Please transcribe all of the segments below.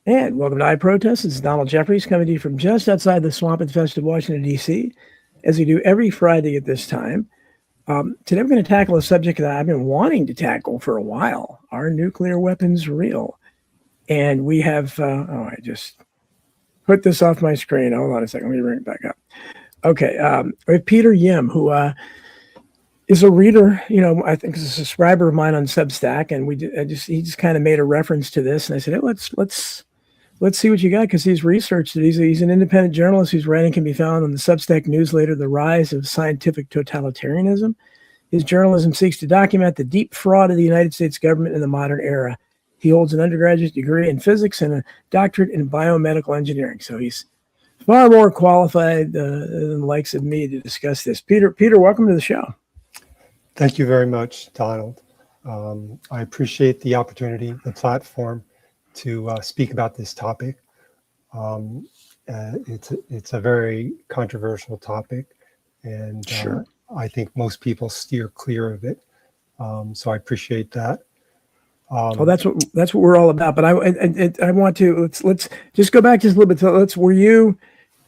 And welcome to iProtest. This is Donald Jeffries coming to you from just outside the swamp-infested Washington, D.C., as we do every Friday at this time. Today we're going to tackle a subject that I've been wanting to tackle for a while. Are nuclear weapons real? And we have, I just put this off my screen. Hold on a second. Let me bring it back up. Okay. We have Peter Yim, who is a reader, I think is a subscriber of mine on Substack. And he just kind of made a reference to this. And I said, hey, let's see what you got, because he's researched it. He's an independent journalist whose writing can be found on the Substack newsletter, The Rise of Scientific Totalitarianism. His journalism seeks to document the deep fraud of the United States government in the modern era. He holds an undergraduate degree in physics and a doctorate in biomedical engineering. So he's far more qualified than the likes of me to discuss this. Peter, welcome to the show. Thank you very much, Donald. I appreciate the opportunity, the platform, to speak about this topic. It's a very controversial topic, and Sure. I think most people steer clear of it. So I appreciate that. Well, that's what we're all about. But I want to let's just go back just a little bit. Were you,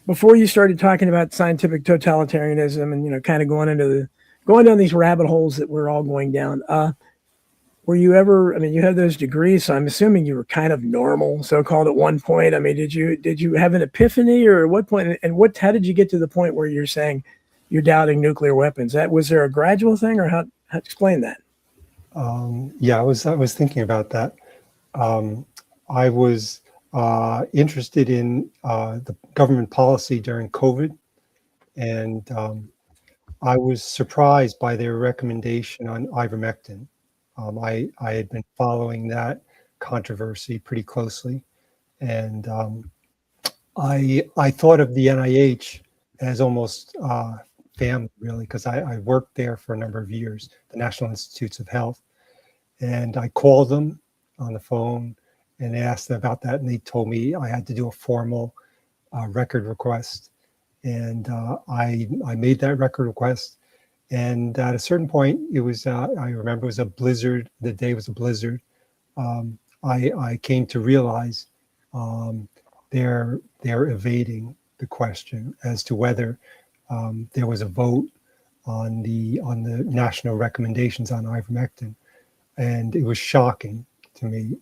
before you started talking about scientific totalitarianism and kind of going down these rabbit holes that we're all going down? Were you ever? I mean, you had those degrees, so I'm assuming you were kind of normal, so-called, at one point. I mean, did you have an epiphany, or at what point? And how did you get to the point where you're saying you're doubting nuclear weapons? Was there a gradual thing, or how explain that? Yeah, I was thinking about that. I was interested in the government policy during COVID, and I was surprised by their recommendation on ivermectin. I had been following that controversy pretty closely, and I thought of the NIH as almost family, really, because I worked there for a number of years, the National Institutes of Health, and I called them on the phone and asked them about that, and they told me I had to do a formal record request, and I made that record request. And at a certain point, it was, I remember it was a blizzard. The day was a blizzard. I came to realize they're evading the question as to whether there was a vote on the national recommendations on ivermectin. And it was shocking to me.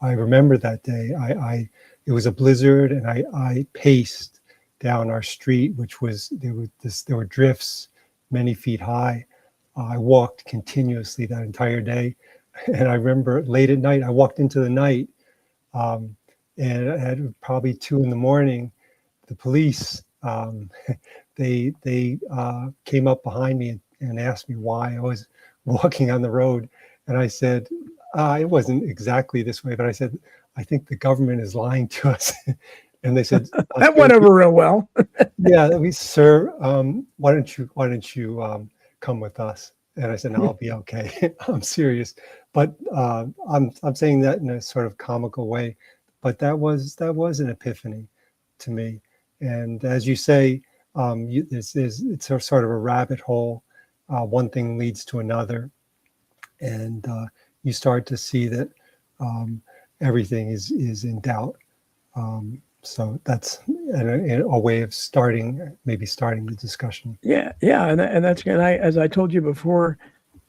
I remember that day. It was a blizzard, and I paced down our street, which was, there were drifts many feet high. I walked continuously that entire day. And I remember late at night, I walked into the night, and at probably 2 a.m, the police, they came up behind me and asked me why I was walking on the road. And I said, it wasn't exactly this way, but I said, I think the government is lying to us. And they said, that went over real well. Yeah, sir, why don't you come with us? And I said, no, I'll be okay. I'm serious. But I'm saying that in a sort of comical way. But that was an epiphany to me. And as you say, it's a sort of a rabbit hole. One thing leads to another, and you start to see that everything is in doubt. So that's a way of starting the discussion. Yeah, and that's good. As I told you before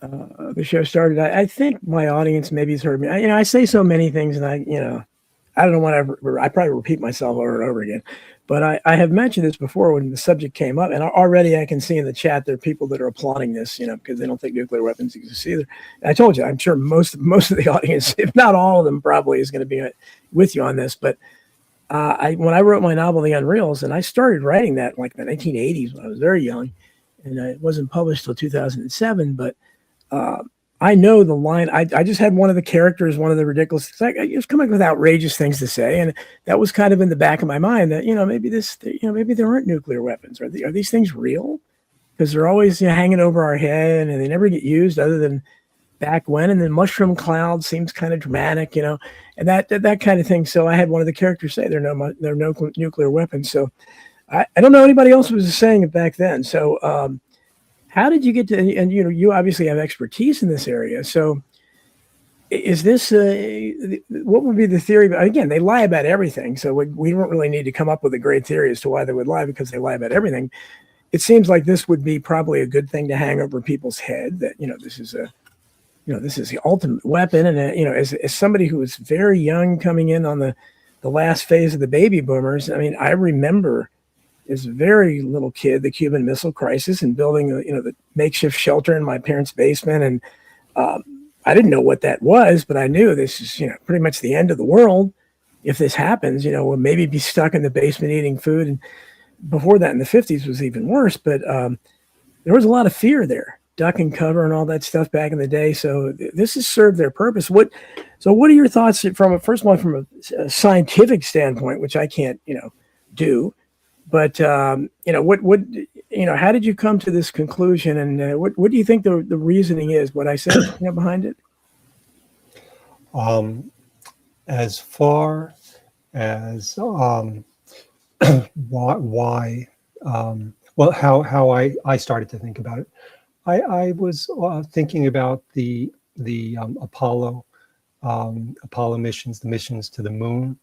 the show started, I think my audience maybe has heard me. I say so many things, and I don't know whatever. I probably repeat myself over and over again. But I have mentioned this before when the subject came up, and already I can see in the chat there are people that are applauding this, because they don't think nuclear weapons exist either. And I told you, I'm sure most of the audience, if not all of them, probably is going to be with you on this. But when I wrote my novel, The Unreals, and I started writing that like in the 1980s when I was very young, and it wasn't published till 2007. But I know the line. I just had one of the characters, one of the ridiculous. I was coming up with outrageous things to say, and that was kind of in the back of my mind that maybe there aren't nuclear weapons. Are these things real? Because they're always hanging over our head, and they never get used other than back when. And then mushroom cloud seems kind of dramatic, and that kind of thing. So I had one of the characters say there are no nuclear weapons. So I don't know anybody else who was saying it back then. So how did you get to? And you obviously have expertise in this area. So is this what would be the theory? Again, they lie about everything, so we don't really need to come up with a great theory as to why they would lie, because they lie about everything. It seems like this would be probably a good thing to hang over people's head, that this is this is the ultimate weapon. And as somebody who was very young, coming in on the last phase of the baby boomers, I mean, I remember as a very little kid the Cuban Missile Crisis, and building the makeshift shelter in my parents' basement. And I didn't know what that was, but I knew this is pretty much the end of the world. If this happens, we'll maybe be stuck in the basement eating food. And before that, in the 50s, was even worse. But there was a lot of fear there, duck and cover and all that stuff back in the day. So this has served their purpose. What are your thoughts first of all, from a scientific standpoint, which I can't do, but how did you come to this conclusion, and what do you think the reasoning is? What I said behind it? As far as why well, how I started to think about it, I was thinking about the Apollo missions, the missions to the moon,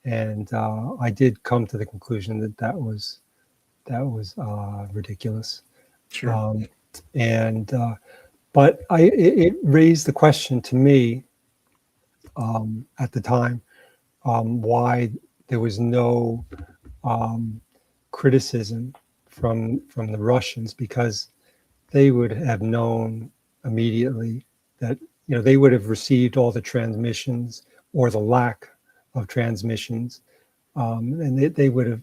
and I did come to the conclusion that was ridiculous. Sure. But it raised the question to me at the time, why there was no criticism from the Russians, because they would have known immediately that they would have received all the transmissions, or the lack of transmissions, and they would have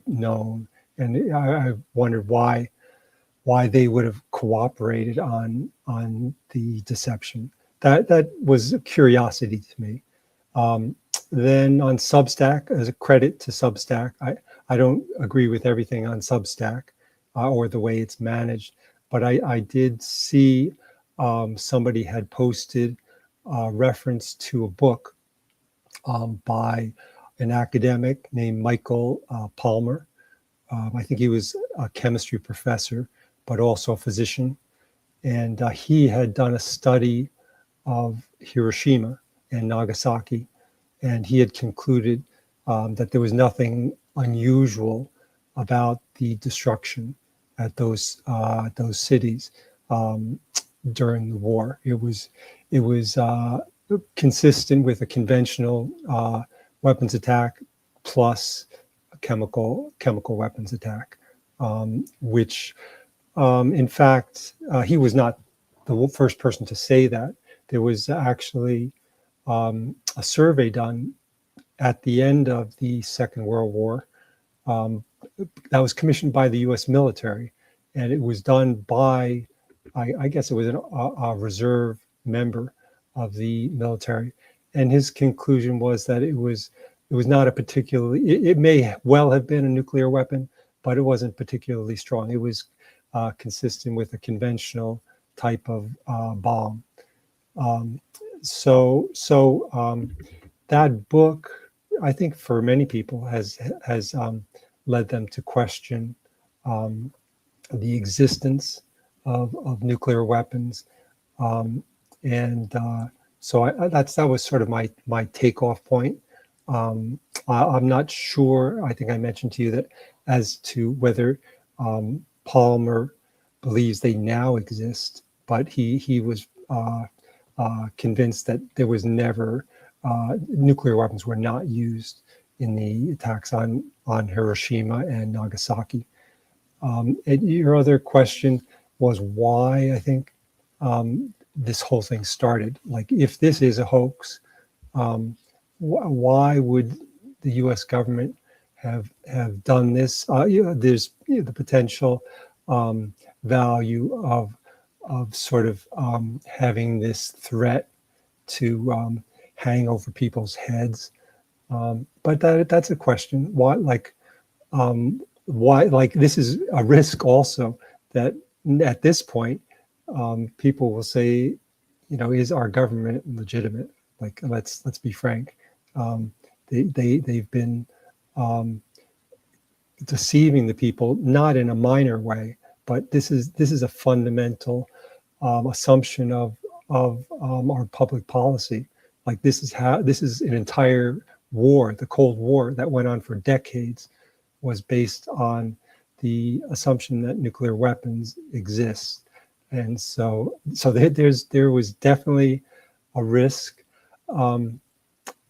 known. And I wondered why they would have cooperated on the deception. That was a curiosity to me. Then on Substack, as a credit to Substack, I don't agree with everything on Substack or the way it's managed, but I did see somebody had posted a reference to a book by an academic named Michael Palmer. I think he was a chemistry professor, but also a physician. And he had done a study of Hiroshima and Nagasaki, and he had concluded that there was nothing unusual about the destruction at those cities during the war. It was consistent with a conventional weapons attack plus a chemical weapons attack, which in fact he was not the first person to say that. There was actually a survey done at the end of the Second World War that was commissioned by the U.S. military, and it was done by, I guess it was a reserve member of the military, and his conclusion was that it was not a particularly, it may well have been a nuclear weapon, but it wasn't particularly strong. It was consistent with a conventional type of bomb. So that book, I think, for many people has led them to question the existence of nuclear weapons, so that was sort of my takeoff point. I'm not sure. I think I mentioned to you that as to whether Palmer believes they now exist, but he was convinced that there was never nuclear weapons were not used in the attacks on Hiroshima and Nagasaki. And your other question was why I think this whole thing started. Like, if this is a hoax, why would the U.S. government have done this? There's the potential value of sort of having this threat to hang over people's heads, but that's a question. Why, like this is a risk also, that at this point people will say, is our government legitimate? Like, let's be frank. They've been deceiving the people, not in a minor way, but this is a fundamental assumption of of our public policy. Like this is an entire war, the Cold War that went on for decades, was based on the assumption that nuclear weapons exist. And so there was definitely a risk.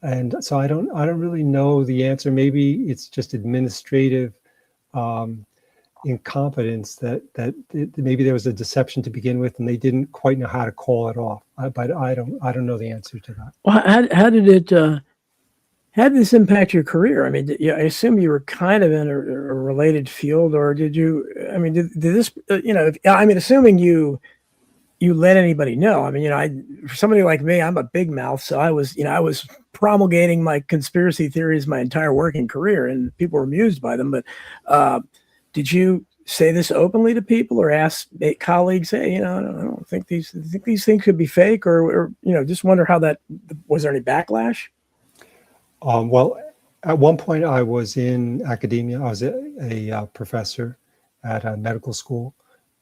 And so I don't really know the answer. Maybe it's just administrative incompetence that maybe there was a deception to begin with, and they didn't quite know how to call it off. But I don't know the answer to that. Well, how did this impact your career? I mean, I assume you were kind of in a related field, or did you? I mean, did this? I mean, assuming you let anybody know. I mean, for somebody like me, I'm a big mouth, so I was promulgating my conspiracy theories my entire working career, and people were amused by them. But did you say this openly to people, or ask colleagues, hey, I don't think these things could be fake, or just wonder how that was there any backlash? Well, at one point I was in academia. I was a professor at a medical school.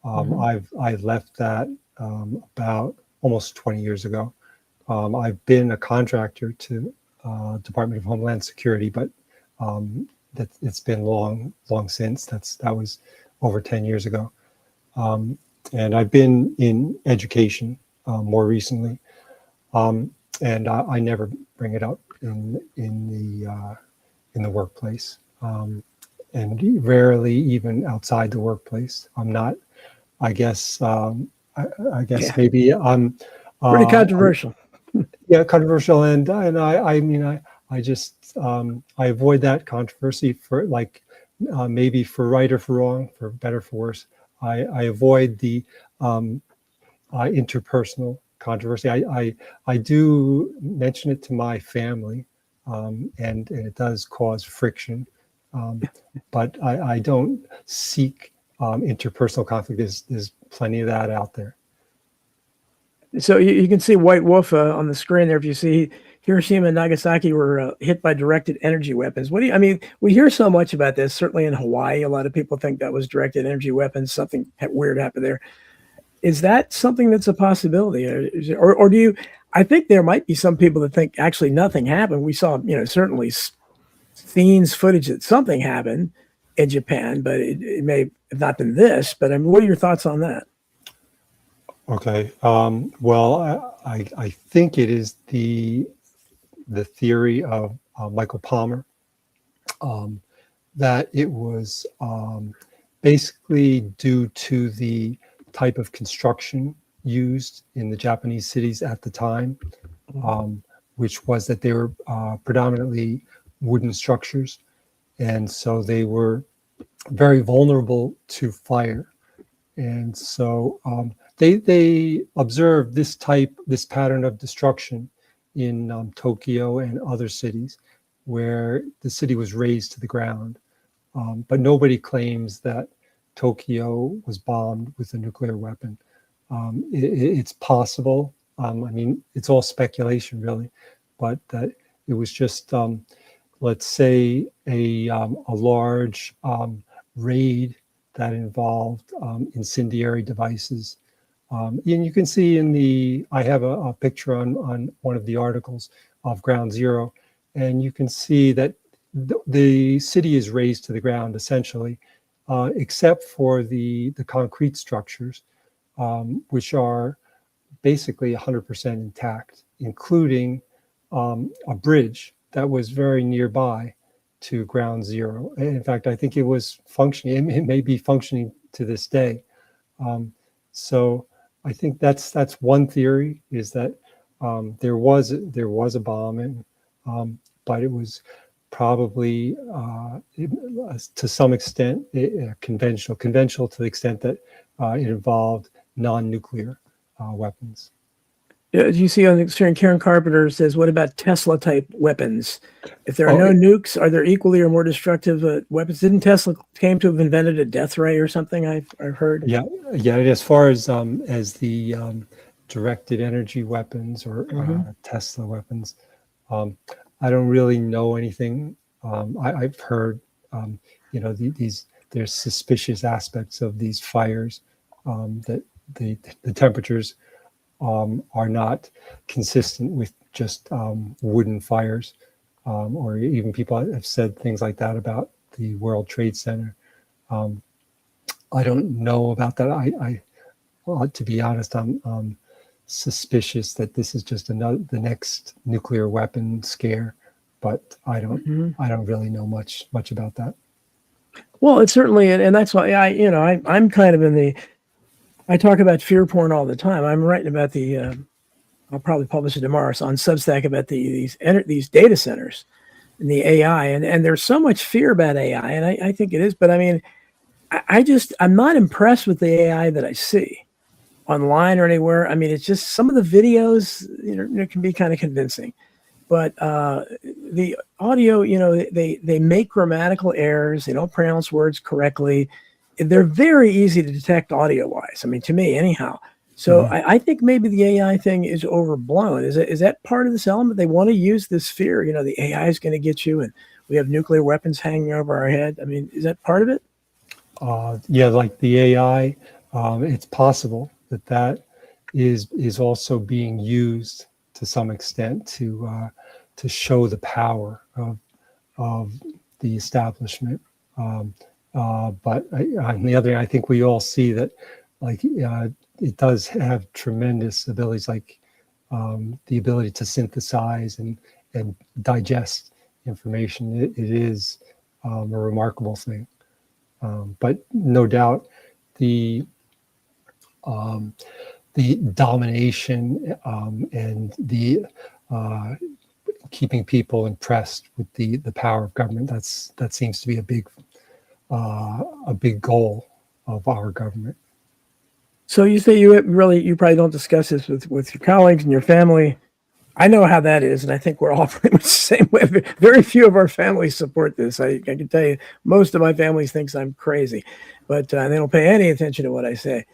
I left that about almost 20 years ago. I've been a contractor to Department of Homeland Security, but it's been long since. That was over 10 years ago. And I've been in education more recently, and I never bring it up in the workplace, and rarely even outside the workplace. I'm not. I guess. I guess maybe I'm pretty controversial. Yeah, controversial, and I mean I just I avoid that controversy for maybe for right or for wrong, for better for worse. I avoid the interpersonal controversy. I do mention it to my family, and it does cause friction, but I don't seek interpersonal conflict. There's plenty of that out there. So you can see White Wolf on the screen there. If you see Hiroshima and Nagasaki were hit by directed energy weapons. I mean, we hear so much about this. Certainly in Hawaii, a lot of people think that was directed energy weapons. Something weird happened there. Is that something that's a possibility, or do you? I think there might be some people that think actually nothing happened. We saw, certainly scenes, footage that something happened in Japan, but it may have not been this. But I mean, what are your thoughts on that? Okay. Well, I think it is the theory of Michael Palmer, that it was basically due to the type of construction used in the Japanese cities at the time, which was that they were predominantly wooden structures, and so they were very vulnerable to fire. And so they observed this pattern of destruction in Tokyo and other cities where the city was razed to the ground. But nobody claims that Tokyo was bombed with a nuclear weapon. It's possible. I mean, it's all speculation, really, but that it was just, let's say, a large raid that involved incendiary devices. And you can see I have a picture on one of the articles of Ground Zero, and you can see that the city is razed to the ground essentially, except for the concrete structures, which are basically 100% intact, including a bridge that was very nearby to Ground Zero. In fact, I think it was functioning. It may be functioning to this day. So I think that's one theory, is that there was a bombing, but it was probably to some extent conventional to the extent that it involved non-nuclear weapons. You see on the screen, Karen Carpenter says, what about Tesla type weapons? If there are no nukes, are there equally or more destructive weapons? Didn't Tesla claim to have invented a death ray or something? I've heard. Yeah. As far as the directed energy weapons or Tesla weapons, I don't really know anything. I've heard, there's suspicious aspects of these fires, that the temperatures are not consistent with just wooden fires, or even people have said things like that about the World Trade Center. I don't know about that. Well, to be honest, I'm suspicious that this is just the next nuclear weapon scare, but I don't really know much about that. Well, it's certainly, and that's why I'm kind of in the. I talk about fear porn all the time. I'm writing about I'll probably publish it tomorrow. So on Substack about these data centers and the AI, and there's so much fear about AI, and I think it is. But I mean, I'm not impressed with the AI that I see online or anywhere. I mean, it's just some of the videos, can be kind of convincing, but the audio, they make grammatical errors. They don't pronounce words correctly. They're very easy to detect audio wise. I mean, to me, anyhow. So I think maybe the AI thing is overblown. Is that part of this element? They want to use this fear. The AI is going to get you, and we have nuclear weapons hanging over our head. I mean, is that part of it? Yeah, like the AI, it's possible that is also being used to some extent to show the power of the establishment. But on the other hand, I think we all see that, like, it does have tremendous abilities, like the ability to synthesize and digest information. It is a remarkable thing. But no doubt, the domination and the keeping people impressed with the power of government, that seems to be a big goal of our government. So you say you probably don't discuss this with your colleagues and your family. I know how that is, and I think we're all pretty much the same way. Very few of our families support this. I can tell you, most of my family thinks I'm crazy, but they don't pay any attention to what I say.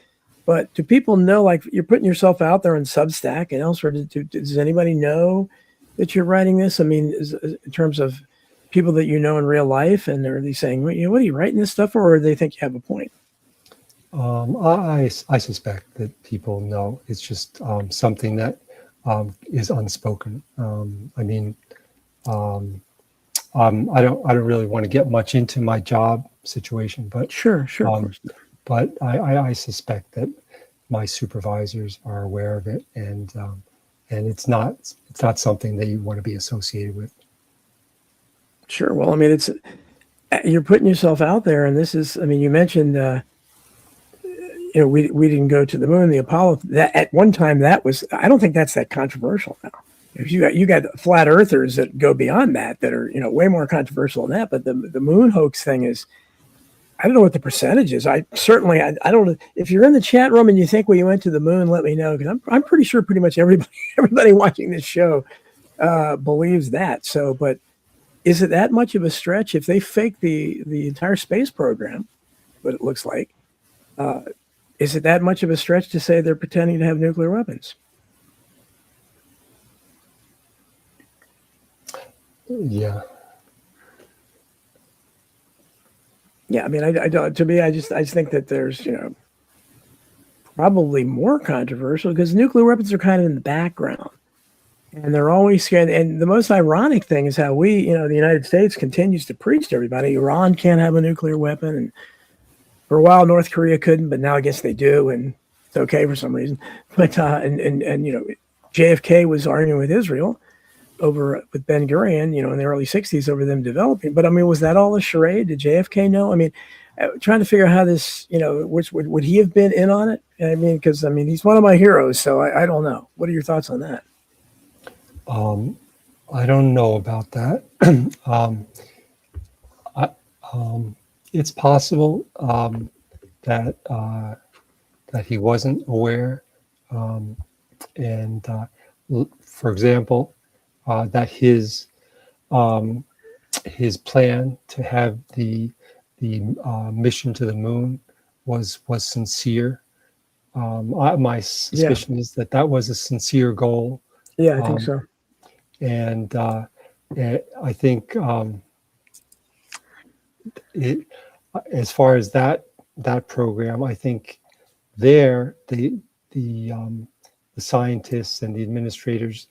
But do people know, like, you're putting yourself out there on Substack and elsewhere? Does anybody know that you're writing this? I mean, in terms of people that you know in real life, and are they saying, what are you writing this stuff for, or do they think you have a point? I suspect that people know. It's just something that is unspoken. I mean, I don't really want to get much into my job situation, but Sure, of course. But I suspect that my supervisors are aware of it, and it's not something that you want to be associated with. Sure. Well, I mean, you're putting yourself out there, and this is. I mean, you mentioned. We didn't go to the moon. The Apollo, that at one time, that was. I don't think that's that controversial now. If you got flat earthers that go beyond that are way more controversial than that. But the moon hoax thing is, I don't know what the percentage is. I don't know. If you're in the chat room and you think, well, you went to the moon, let me know, because I'm pretty sure pretty much everybody watching this show believes that. So, but is it that much of a stretch if they fake the entire space program? What it looks like. Is it that much of a stretch to say they're pretending to have nuclear weapons? Yeah. Yeah, I mean, I don't. To me, I just think that there's probably more controversial because nuclear weapons are kind of in the background, and they're always scared. And the most ironic thing is how the United States continues to preach to everybody Iran can't have a nuclear weapon, and for a while North Korea couldn't, but now I guess they do, and it's okay for some reason. But and JFK was arguing with Israel over with Ben Gurion, in the early 60s over them developing. But I mean, was that all a charade? Did JFK know? I mean, trying to figure out how this, which would he have been in on it? I mean, because he's one of my heroes, so I don't know. What are your thoughts on that? I don't know about that. It's possible that he wasn't aware, and for example, that his plan to have the mission to the moon was sincere. My suspicion is that was a sincere goal. Yeah, I think so. And I think as far as that program, I think the the scientists and the administrators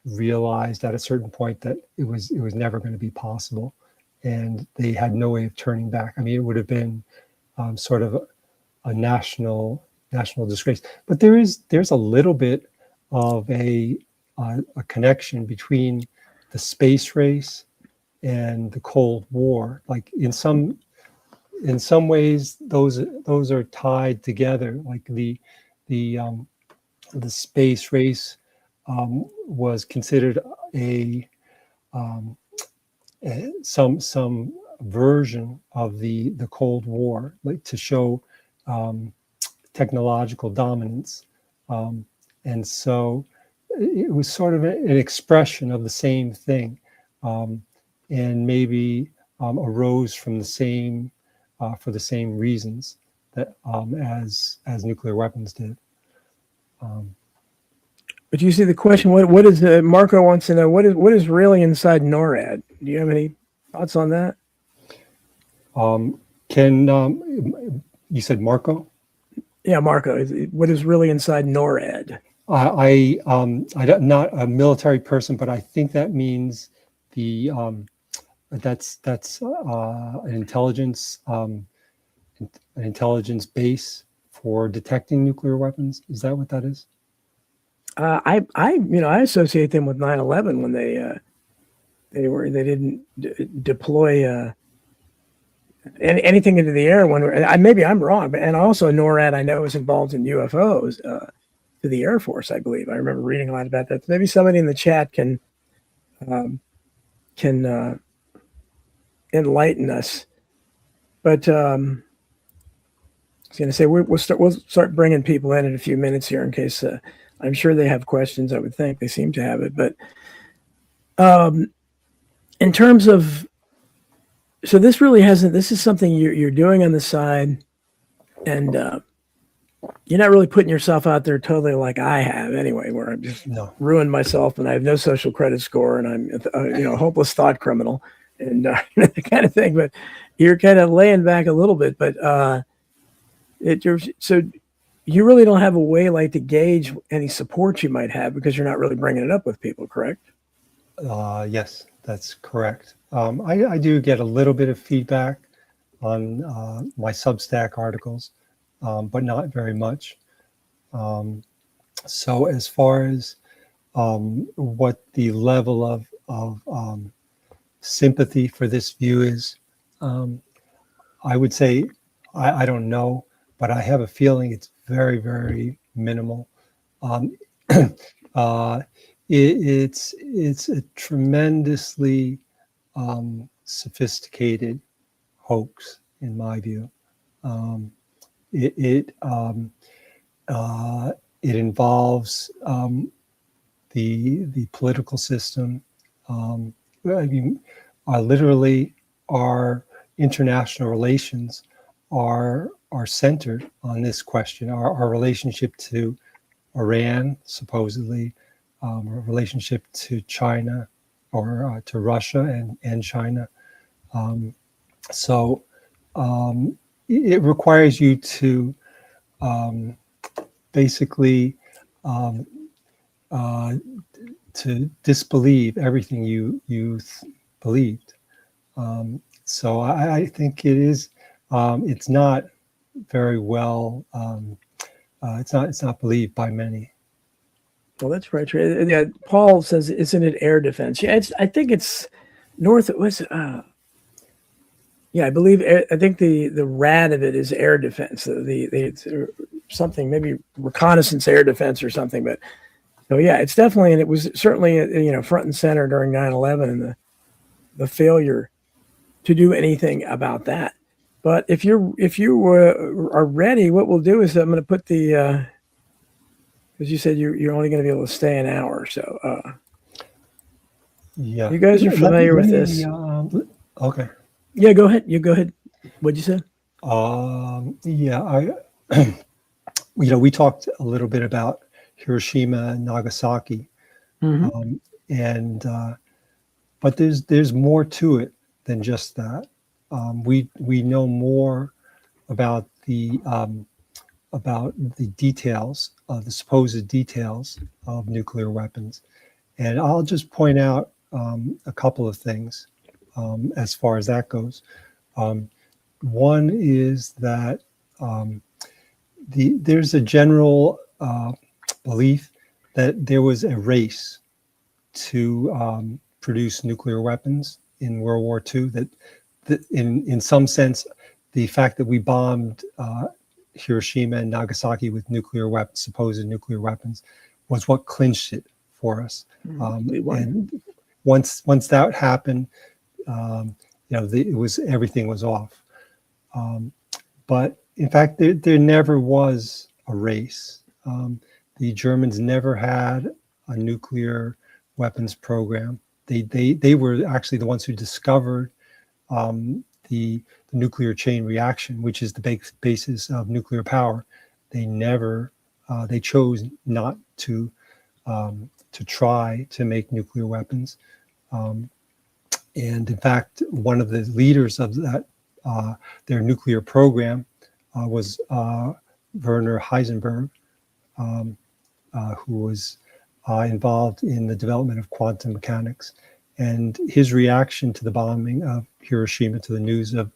realized at a certain point that it was never going to be possible, and they had no way of turning back. I mean, it would have been sort of a national disgrace. But there's a little bit of a connection between the space race and the Cold War. Like in some ways, those are tied together. Like the space race was considered some version of the Cold War, like to show technological dominance, and so it was sort of an expression of the same thing, and maybe arose from the same for the same reasons that as nuclear weapons did. But you see the question, what is Marco wants to know, what is really inside NORAD? Do you have any thoughts on that? You said Marco? Yeah, Marco, what is really inside NORAD? I'm not a military person, but I think that means that's an intelligence base for detecting nuclear weapons. Is that what that is? I associate them with 9/11 when they didn't deploy anything into the air when maybe I'm wrong, but and also NORAD I know is involved in UFOs to the Air Force, I believe. I remember reading a lot about that. Maybe somebody in the chat can enlighten us. But I was going to say we'll start bringing people in a few minutes here in case I'm sure they have questions. I would think they seem to have it, but in terms of, so this really hasn't. This is something you're doing on the side, and you're not really putting yourself out there totally like I have anyway, where I'm just ruined myself and I have no social credit score and I'm a hopeless thought criminal and that kind of thing. But you're kind of laying back a little bit, but so you really don't have a way like to gauge any support you might have because you're not really bringing it up with people, correct? Yes, that's correct. I do get a little bit of feedback on my Substack articles, but not very much. So as far as what the level of sympathy for this view is, I would say I don't know, but I have a feeling it's very, very minimal. It's a tremendously sophisticated hoax, in my view. It involves the political system. I mean, literally, our international relations are centered on this question. Our relationship to Iran, supposedly, our relationship to China, or to Russia and China. So it requires you to basically to disbelieve everything you believed. So I think it is. It's not very well. It's not believed by many. Well, that's right. Yeah, Paul says, "Isn't it air defense?" Yeah, I think it's north. It was. Yeah, I believe. I think the RAD of it is air defense. It's something, maybe reconnaissance air defense or something. But so yeah, it's definitely, and it was certainly front and center during 9/11 and the failure to do anything about that. But if you are ready, what we'll do is I'm going to put the. As you said, you're only going to be able to stay an hour. So, yeah, you guys are familiar with this. Okay. Yeah, go ahead. You go ahead. What'd you say? Yeah, we talked a little bit about Hiroshima and Nagasaki, but there's more to it than just that. We know more about the details the supposed details of nuclear weapons. And I'll just point out a couple of things as far as that goes. One is that there's a general belief that there was a race to produce nuclear weapons in World War II. That in some sense, the fact that we bombed Hiroshima and Nagasaki with nuclear weapons, supposed nuclear weapons, was what clinched it for us. And once that happened, it was everything was off. But in fact, there never was a race. The Germans never had a nuclear weapons program. They were actually the ones who discovered the nuclear chain reaction, which is the basis of nuclear power. They chose not to try to make nuclear weapons. And in fact, one of the leaders of that their nuclear program was Werner Heisenberg, who was involved in the development of quantum mechanics. And his reaction to the bombing of Hiroshima, to the news of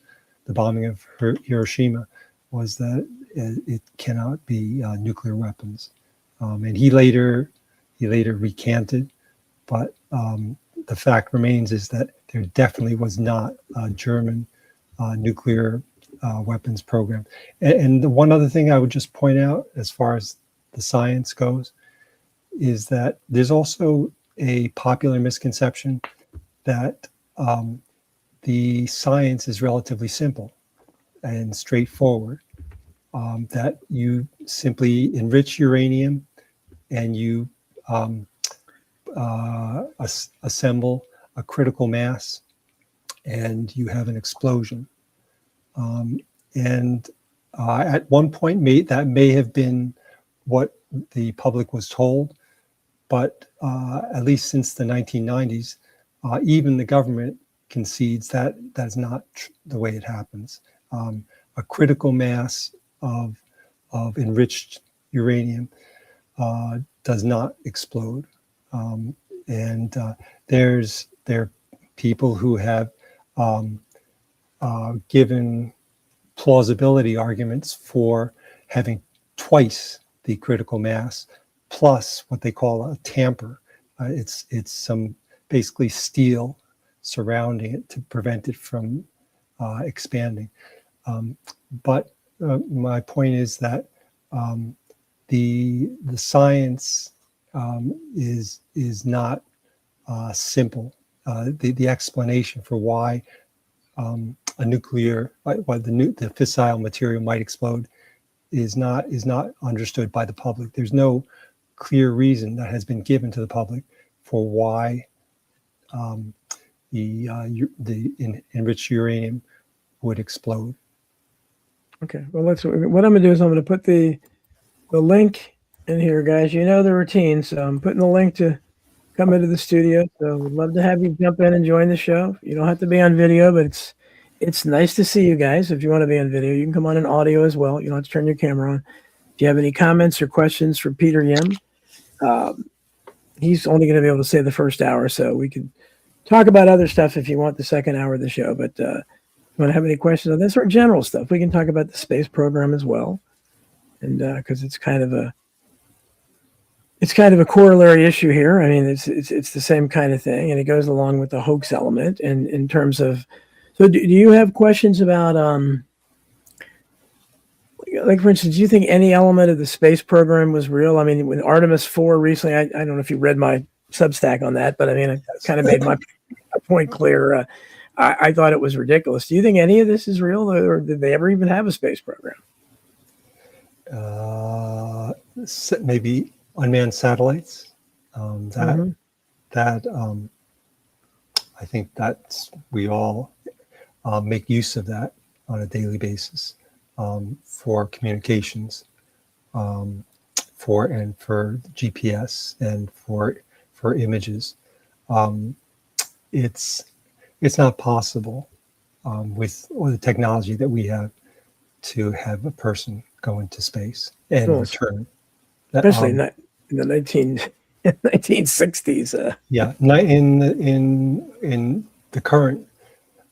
the bombing of Hiroshima, was that it cannot be nuclear weapons. And he later recanted, but the fact remains is that there definitely was not a German nuclear weapons program. And the one other thing I would just point out as far as the science goes is that there's also a popular misconception that the science is relatively simple and straightforward, that you simply enrich uranium and you assemble a critical mass and you have an explosion. At one point, that may have been what the public was told, but at least since the 1990s, even the government concedes that that's not the way it happens. A critical mass of enriched uranium does not explode. There are people who have given plausibility arguments for having twice the critical mass plus what they call a tamper. It's some basically steel surrounding it to prevent it from expanding. But my point is that the science is not simple. The explanation for why the fissile material might explode is not understood by the public. There's no clear reason that has been given to the public for why the enriched uranium would explode. Okay. Well, what I'm going to do is I'm going to put the link in here, guys. You know the routine, so I'm putting the link to come into the studio. So we'd love to have you jump in and join the show. You don't have to be on video, but it's nice to see you guys. If you want to be on video, you can come on in audio as well. You don't have to turn your camera on. If you have any comments or questions for Peter Yim, he's only going to be able to say the first hour, so we could talk about other stuff if you want the second hour of the show. But if you want to have any questions on this or general stuff, we can talk about the space program as well. And because it's kind of a corollary issue here. I mean, it's the same kind of thing, and it goes along with the hoax element. And in terms of, so do you have questions about, like for instance, do you think any element of the space program was real? I mean, when Artemis 4 recently, I don't know if you read my Substack on that, but I mean, I kind of made my point clear. I thought it was ridiculous. Do you think any of this is real, or did they ever even have a space program? Maybe unmanned satellites. I think that's, we all make use of that on a daily basis for communications, for GPS and for images. It's not possible with all the technology that we have to have a person go into space and return. especially in the 1960s. Yeah, in the current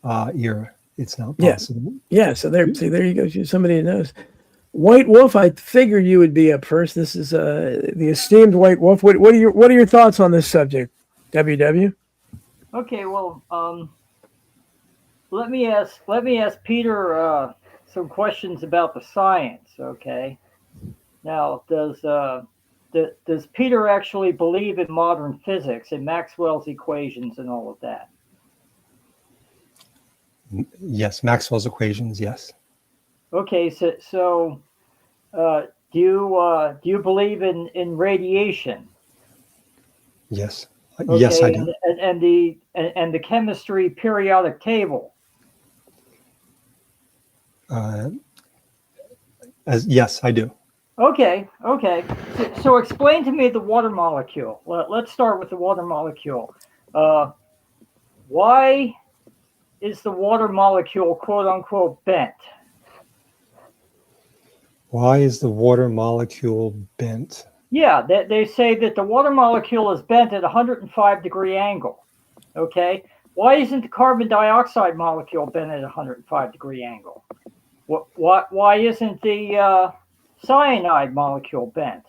era, it's not Yeah. possible. Yeah. So there you go. You're somebody who knows. White Wolf, I figured you would be up first. This is the esteemed White Wolf. What are your thoughts on this subject, WW? Okay, well, let me ask Peter some questions about the science. Okay, now does Peter actually believe in modern physics and Maxwell's equations and all of that? Yes, Maxwell's equations. Yes. Okay, so do you believe in radiation? Yes. Okay, Yes, I do. And the chemistry periodic table. Yes, I do. Okay. So explain to me the water molecule. Let's start with the water molecule. Why is the water molecule quote unquote bent? Why is the water molecule bent? Yeah, they say that the water molecule is bent at a 105-degree angle. Okay, why isn't the carbon dioxide molecule bent at a 105-degree angle? Why isn't the cyanide molecule bent?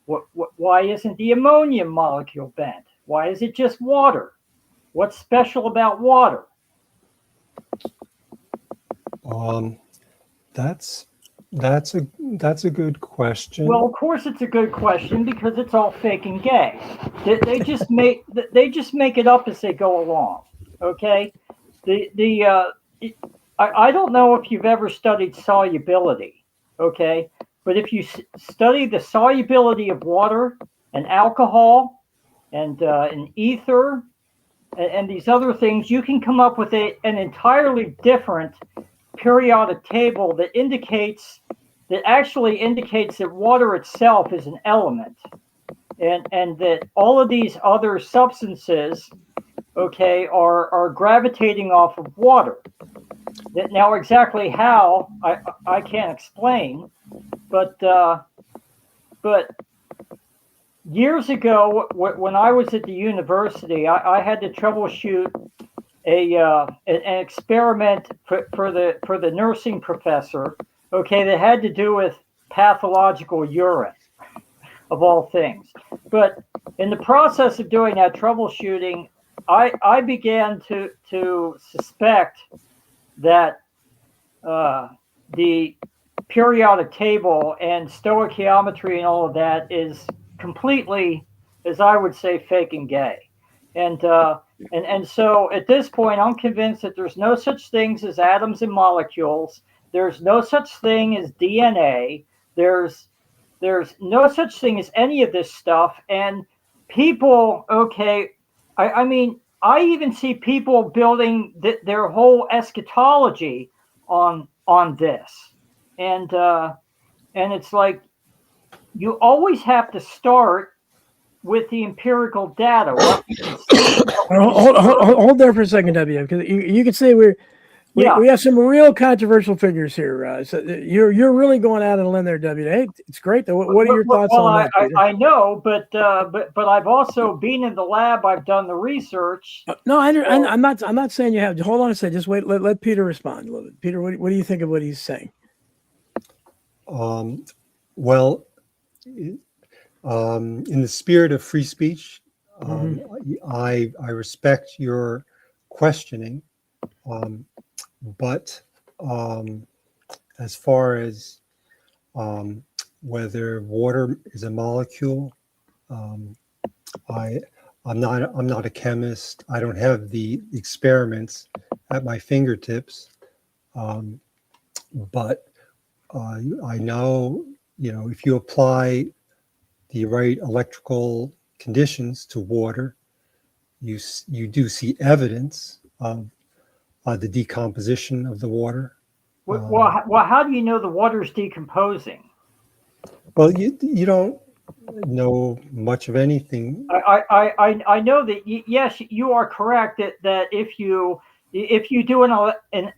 Why isn't the ammonium molecule bent? Why is it just water? What's special about water? That's a good question. Well, of course it's a good question because it's all fake and gay. They just make it up as they go along. Okay, I don't know if you've ever studied solubility. Okay, but if you study the solubility of water and alcohol and ether and these other things, you can come up with an entirely different periodic table that actually indicates that water itself is an element, and that all of these other substances, okay, are gravitating off of water. Now, exactly how I can't explain, but years ago, when I was at the university, I had to troubleshoot an experiment for the nursing professor, okay, that had to do with pathological urine, of all things. But in the process of doing that troubleshooting, I began to suspect that the periodic table and stoichiometry and all of that is completely, as I would say, fake and gay. And so at this point, I'm convinced that there's no such things as atoms and molecules. There's no such thing as DNA. There's no such thing as any of this stuff. And people, okay, I mean, I even see people building their whole eschatology on this. And it's like you always have to start with the empirical data. Hold there for a second, W, because you can see we have some real controversial figures here. So you're really going out on a limb there, W. Hey, it's great though. What are your thoughts on that? I know, but I've also been in the lab. I've done the research. No, I'm not saying you have. Hold on a second. Just wait. Let Peter respond a little bit. Peter, what do you think of what he's saying? Well, in the spirit of free speech, I respect your questioning, but as far as whether water is a molecule, I'm not a chemist. I don't have the experiments at my fingertips, but I know, if you apply the right electrical conditions to water, you do see evidence of the decomposition of the water. Well, how do you know the water's decomposing? Well, you don't know much of anything. I know that yes, you are correct that if you do an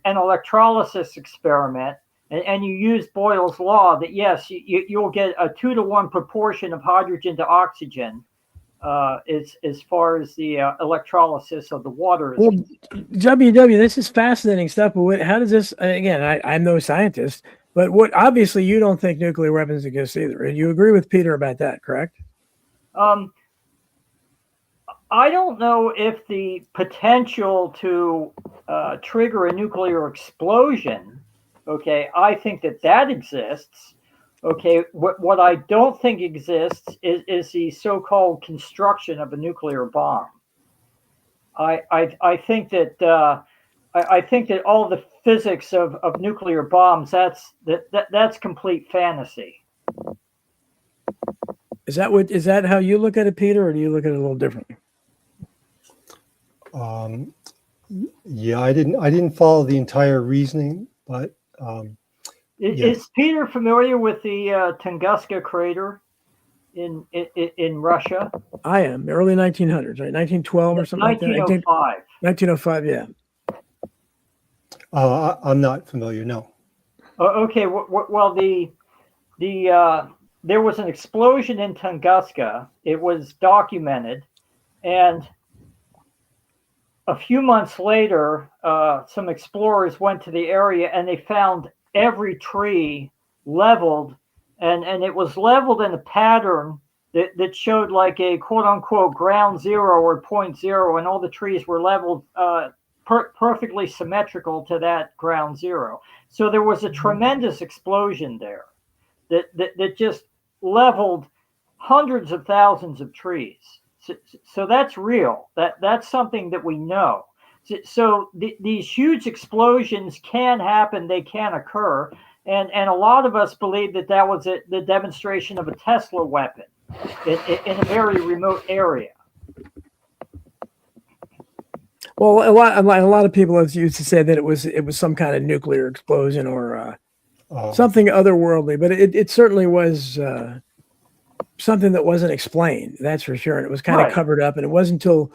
electrolysis experiment and you use Boyle's law that yes, you'll get a 2-to-1 proportion of hydrogen to oxygen as far as the electrolysis of the water is. Well, WW, this is fascinating stuff. But how does this? Again, I'm no scientist, but what obviously you don't think nuclear weapons exist either, and you agree with Peter about that, correct? I don't know if the potential to trigger a nuclear explosion, okay, I think that exists. Okay, what I don't think exists is the so-called construction of a nuclear bomb. I think that I think that all the physics of nuclear bombs that's complete fantasy. Is that how you look at it, Peter, or do you look at it a little differently? Yeah, I didn't follow the entire reasoning, but Is Peter familiar with the Tunguska crater in Russia? I am. Early 1900s, right? 1912 or something like that. 1905. 1905, yeah. I'm not familiar. No. Okay. Well, there was an explosion in Tunguska. It was documented, and a few months later, some explorers went to the area and they found every tree leveled, and it was leveled in a pattern that showed like a quote unquote ground zero or point zero, and all the trees were leveled perfectly symmetrical to that ground zero. So there was a tremendous explosion there that just leveled hundreds of thousands of trees. So that's real. That's something that we know. So these huge explosions can happen. They can occur. And a lot of us believe that was the demonstration of a Tesla weapon in a very remote area. Well, a lot of people used to say that it was some kind of nuclear explosion or something otherworldly, but it certainly was something that wasn't explained. That's for sure. And it was kind of covered up. And it wasn't until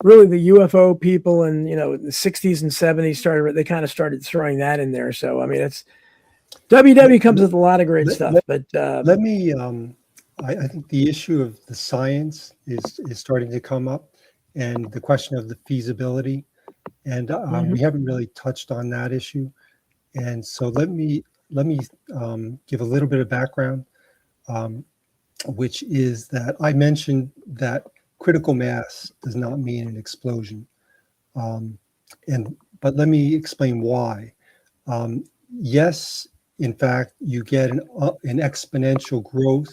really the UFO people and the 60s and 70s they kind of started throwing that in there. So I mean, it's WW comes with a lot of great stuff. But let me. I think the issue of the science is starting to come up, and the question of the feasibility, and we haven't really touched on that issue. And so let me give a little bit of background, which is that I mentioned that critical mass does not mean an explosion, but let me explain why. Yes, in fact, you get an exponential growth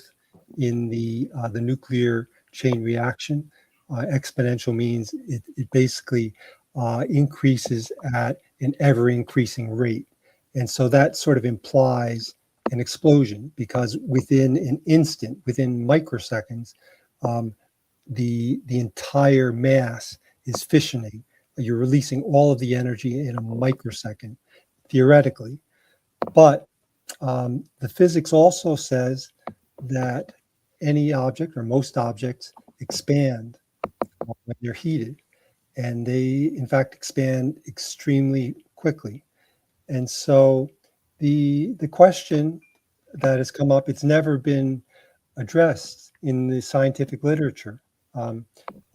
in the nuclear chain reaction. Exponential means it basically increases at an ever increasing rate. And so that sort of implies an explosion, because within an instant, within microseconds, the entire mass is fissioning. You're releasing all of the energy in a microsecond, theoretically. But the physics also says that any object or most objects expand when they're heated, and they in fact expand extremely quickly. And so the question that has come up, it's never been addressed in the scientific literature in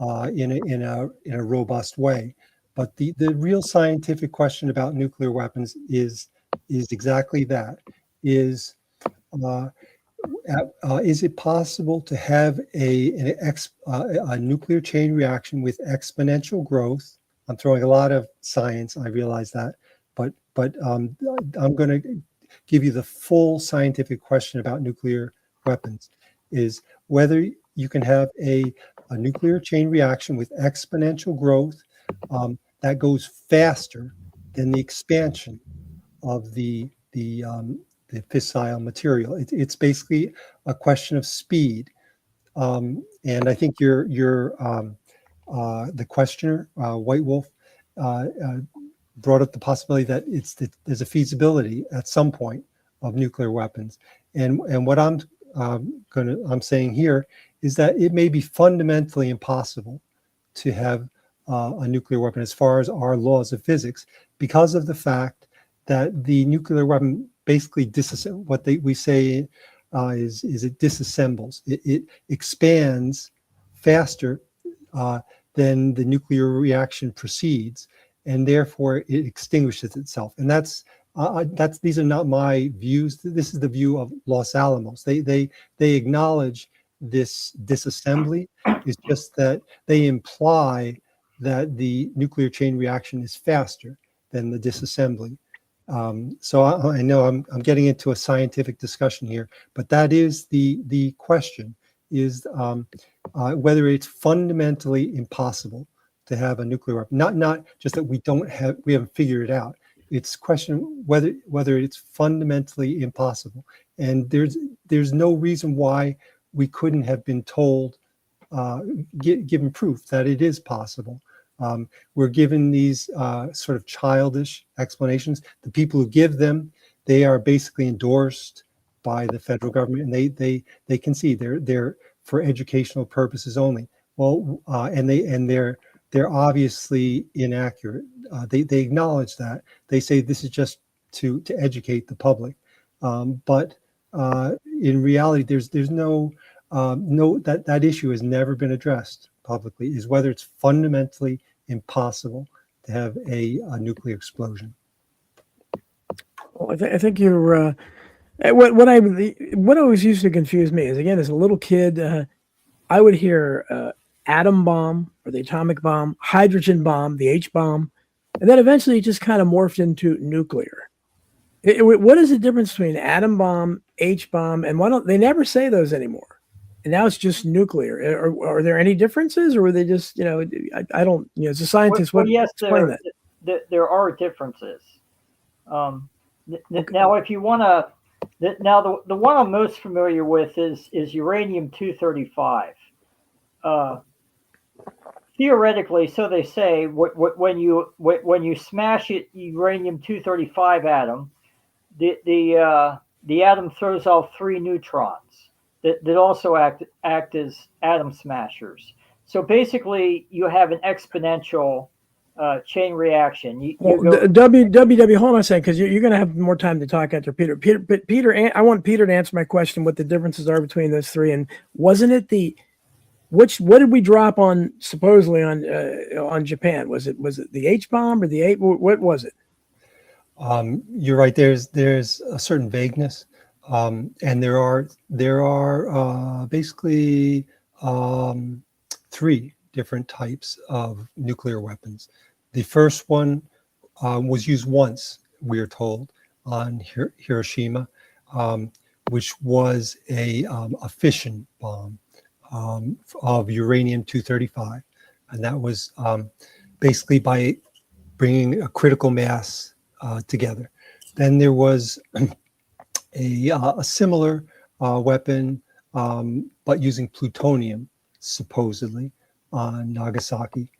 a robust way. But the real scientific question about nuclear weapons is exactly that: is it possible to have a nuclear chain reaction with exponential growth? I'm throwing a lot of science, I realize that, but I'm going to give you the full scientific question about nuclear weapons, is whether you can have a nuclear chain reaction with exponential growth that goes faster than the expansion of the fissile material. It's basically a question of speed, and I think the questioner, White Wolf, brought up the possibility that there's a feasibility at some point of nuclear weapons, and what I'm saying here is that it may be fundamentally impossible to have a nuclear weapon as far as our laws of physics, because of the fact that the nuclear weapon basically what we say is it disassembles. It expands faster than the nuclear reaction proceeds, and therefore it extinguishes itself. And that's these are not my views. This is the view of Los Alamos. They acknowledge this disassembly. It's just that they imply that the nuclear chain reaction is faster than the disassembly. So I know I'm getting into a scientific discussion here, but that is the question: is whether it's fundamentally impossible to have a nuclear weapon. Not just that we haven't figured it out. It's question whether it's fundamentally impossible. And there's no reason why we couldn't have been told, given proof that it is possible. We're given these sort of childish explanations. The people who give them, they are basically endorsed by the federal government, and they can see they're for educational purposes only. Well, and they're obviously inaccurate. They acknowledge that. They say this is just to educate the public, but in reality, there's no that issue has never been addressed publicly, is whether it's fundamentally impossible to have a nuclear explosion. Well, I think you're what always used to confuse me is, again, as a little kid, I would hear atom bomb or the atomic bomb, hydrogen bomb, the H bomb, and then eventually it just kind of morphed into nuclear. What is the difference between atom bomb, H bomb, and why don't they never say those anymore? And now it's just nuclear. Are there any differences, or were they just, I don't, as a scientist, yes, explain that? There are differences. Okay. Now, if you want to, now the one I'm most familiar with is uranium-235. Theoretically, so they say, when you smash it, uranium-235 atom, the atom throws off 3 neutrons that also act as atom smashers. So basically, you have an exponential chain reaction. WW, hold on a second, because you're going to have more time to talk after Peter. Peter, I want Peter to answer my question: what the differences are between those three, and wasn't it what did we drop on supposedly on Japan? Was it the H bomb or the A? What was it? You're right. There's a certain vagueness, and there are basically 3 different types of nuclear weapons. The first one was used once, we are told, on Hiroshima, which was a fission bomb of uranium-235, and that was basically by bringing a critical mass together. Then there was a similar weapon, but using plutonium, supposedly, on Nagasaki.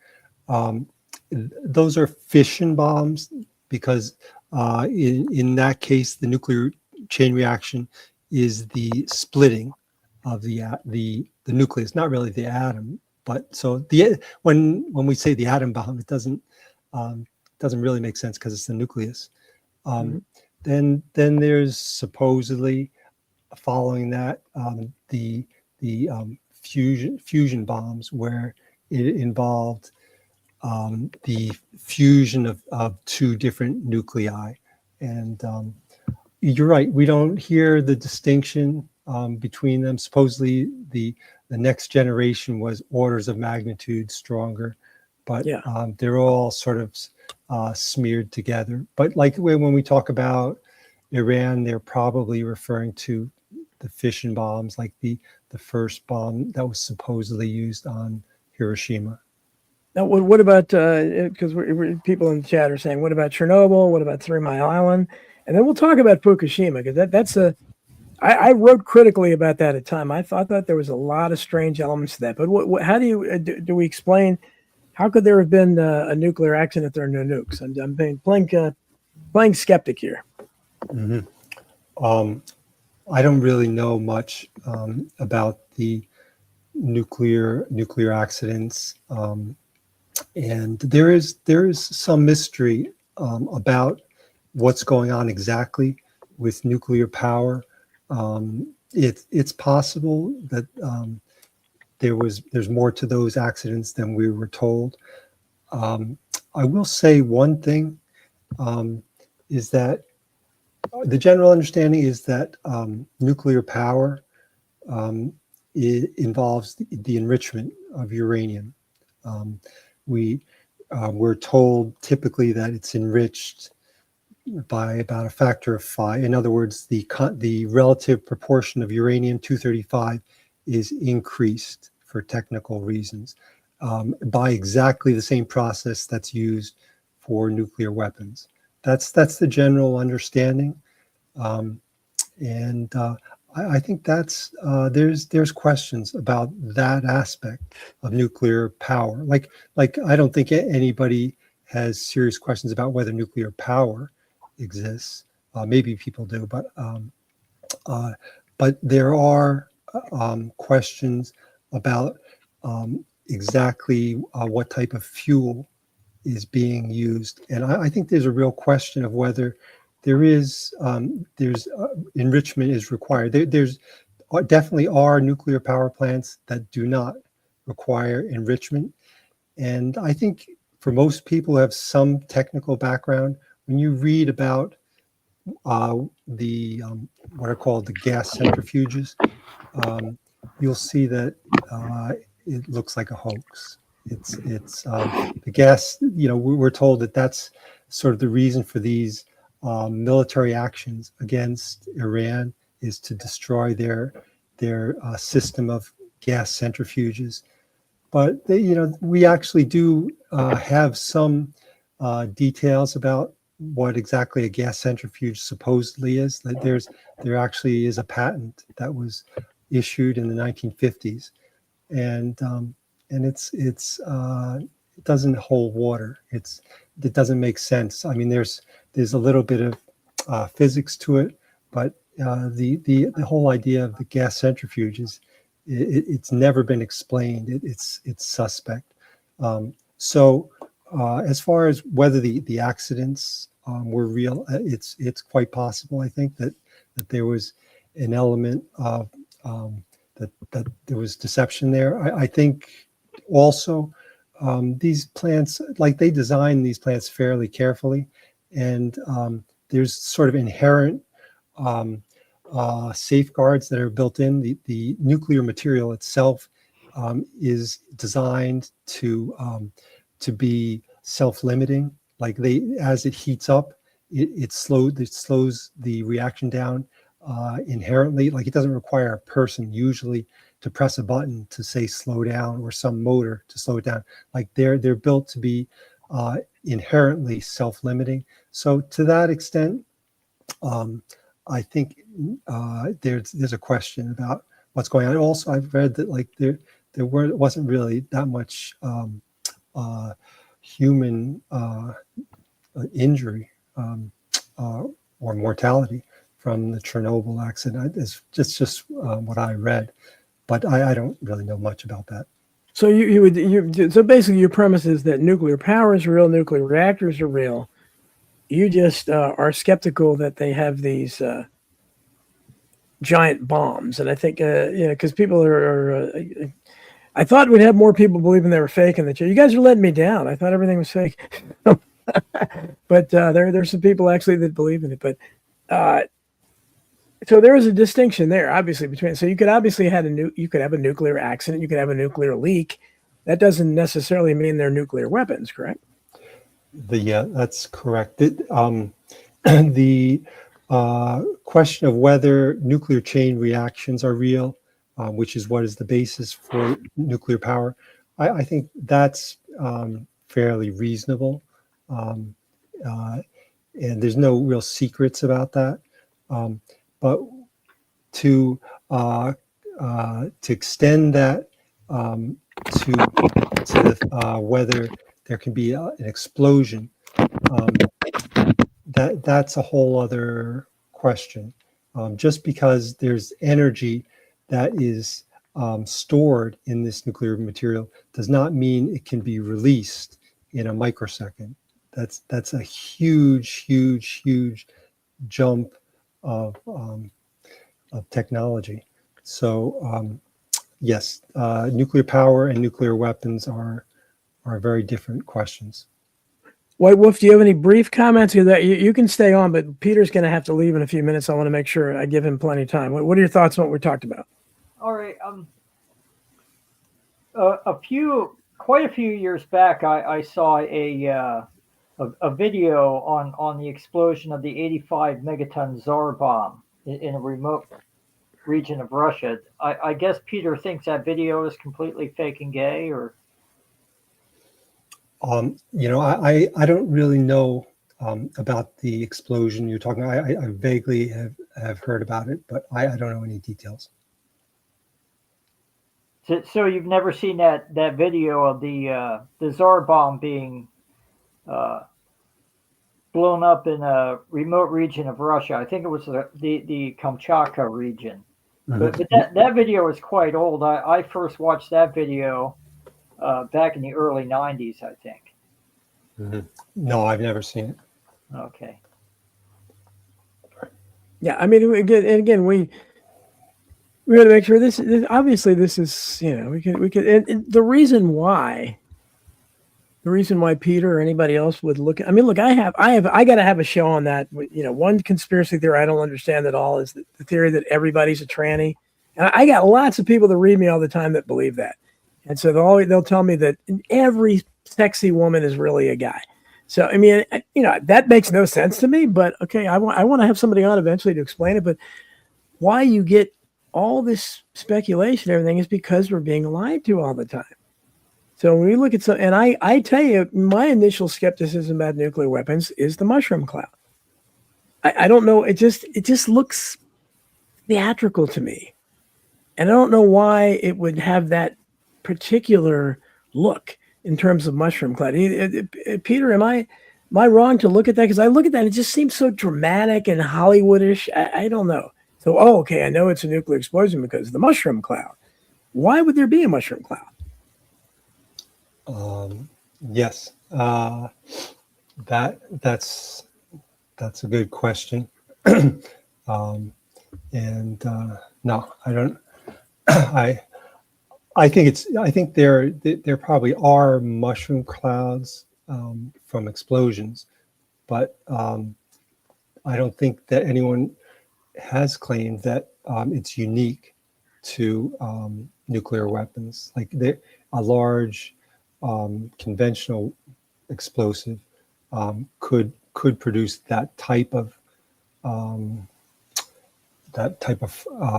Those are fission bombs because in that case, the nuclear chain reaction is the splitting of the nucleus, not really the atom. But so when we say the atom bomb, it doesn't really make sense because it's the nucleus. Then there's supposedly, following that, the fusion bombs, where it involved the fusion of 2 different nuclei. And you're right, we don't hear the distinction between them. Supposedly the next generation was orders of magnitude stronger, but they're all sort of smeared together. But like when we talk about Iran, they're probably referring to the fission bombs, like the first bomb that was supposedly used on Hiroshima. Now, what about, because people in the chat are saying, what about Chernobyl? What about 3 Mile Island? And then we'll talk about Fukushima, because I wrote critically about that at the time. I thought there was a lot of strange elements to that. But how do we explain, how could there have been a nuclear accident if there are no nukes? I'm playing skeptic here. Mm-hmm. I don't really know much about the nuclear accidents, and there is some mystery about what's going on exactly with nuclear power. It's possible that there's more to those accidents than we were told. I will say one thing, is that the general understanding is that nuclear power involves the enrichment of uranium. We're told typically that it's enriched by about a factor of 5. In other words, the relative proportion of uranium-235 is increased for technical reasons by exactly the same process that's used for nuclear weapons. That's the general understanding, and I think that's there's questions about that aspect of nuclear power. Like I don't think anybody has serious questions about whether nuclear power exists. Maybe people do, but there are questions about exactly what type of fuel is being used, and I think there's a real question of whether there's enrichment is required. There's definitely are nuclear power plants that do not require enrichment, and I think for most people who have some technical background, when you read about the what are called the gas centrifuges, you'll see that it looks like a hoax. It's the gas. We're told that that's sort of the reason for these military actions against Iran is to destroy their system of gas centrifuges. But we actually do have some details about what exactly a gas centrifuge supposedly is. That there actually is a patent that was issued in the 1950s, and it doesn't hold water. It doesn't make sense. I mean, there's a little bit of physics to it, but the whole idea of the gas centrifuge is it's never been explained. It's suspect. So as far as whether the accidents were real, it's quite possible. I think that there was an element of that there was deception there. I think also these plants, like they designed these plants fairly carefully, and there's sort of inherent safeguards that are built in. The nuclear material itself is designed to be self-limiting. Like as it heats up, it slows the reaction down inherently. Like it doesn't require a person usually to press a button to say slow down or some motor to slow it down. Like they're built to be inherently self-limiting. So to that extent, I think there's a question about what's going on. Also, I've read that like there wasn't really that much human injury or mortality from the Chernobyl accident. It's just what I read, but I don't really know much about that. So so basically your premise is that nuclear power is real, nuclear reactors are real. You just are skeptical that they have these giant bombs, and I think because people are I thought we'd have more people believing they were fake, and that you guys are letting me down. I thought everything was fake, but there's some people actually that believe in it. But so there is a distinction there, obviously, between. So you could obviously have a nuclear accident, you could have a nuclear leak. That doesn't necessarily mean they're nuclear weapons, correct? That's correct. The question of whether nuclear chain reactions are real, which is what is the basis for nuclear power, I think that's fairly reasonable, and there's no real secrets about that. But to extend that to whether there can be an explosion, that's a whole other question. Just because there's energy that is stored in this nuclear material does not mean it can be released in a microsecond. That's a huge jump of, of technology. So yes, nuclear power and nuclear weapons are very different questions. White Wolf, do you have any brief comments? That you can stay on, but Peter's going to have to leave in a few minutes. I want to make sure I give him plenty of time. What are your thoughts on what we talked about? All right. Quite a few years back, I saw a video on the explosion of the 85 megaton Tsar bomb in a remote region of Russia. I guess Peter thinks that video is completely fake and gay, or You know, I don't really know about the explosion you're talking about. I vaguely have heard about it, but I don't know any details. so you've never seen that video of the Tsar bomb being blown up in a remote region of Russia. I think it was the Kamchatka region. But that video is quite old. I first watched that video back in the early 90s, I think. No, I've never seen it. Okay. Yeah, I mean, again, we got to make sure this obviously this is, you know, we could and the reason why Peter or anybody else would look at, I mean, look, I got to have a show on that. You know, one conspiracy theory I don't understand at all is the theory that everybody's a tranny. And I got lots of people that read me all the time that believe that. And so they'll tell me that every sexy woman is really a guy. So, I mean, you know, that makes no sense to me, but okay, I want to have somebody on eventually to explain it. But why you get all this speculation, everything is because we're being lied to all the time. So when we look at and I tell you, my initial skepticism about nuclear weapons is the mushroom cloud. I don't know. It just looks theatrical to me. And I don't know why it would have that particular look in terms of mushroom cloud. Peter, am I wrong to look at that? Because I look at that, it just seems so dramatic and Hollywoodish. I don't know. So, okay, I know it's a nuclear explosion because of the mushroom cloud. Why would there be a mushroom cloud? Yes, that's a good question. No, I don't. I think there probably are mushroom clouds from explosions, but I don't think that anyone has claimed that it's unique to nuclear weapons. Like a large conventional explosive could produce that type of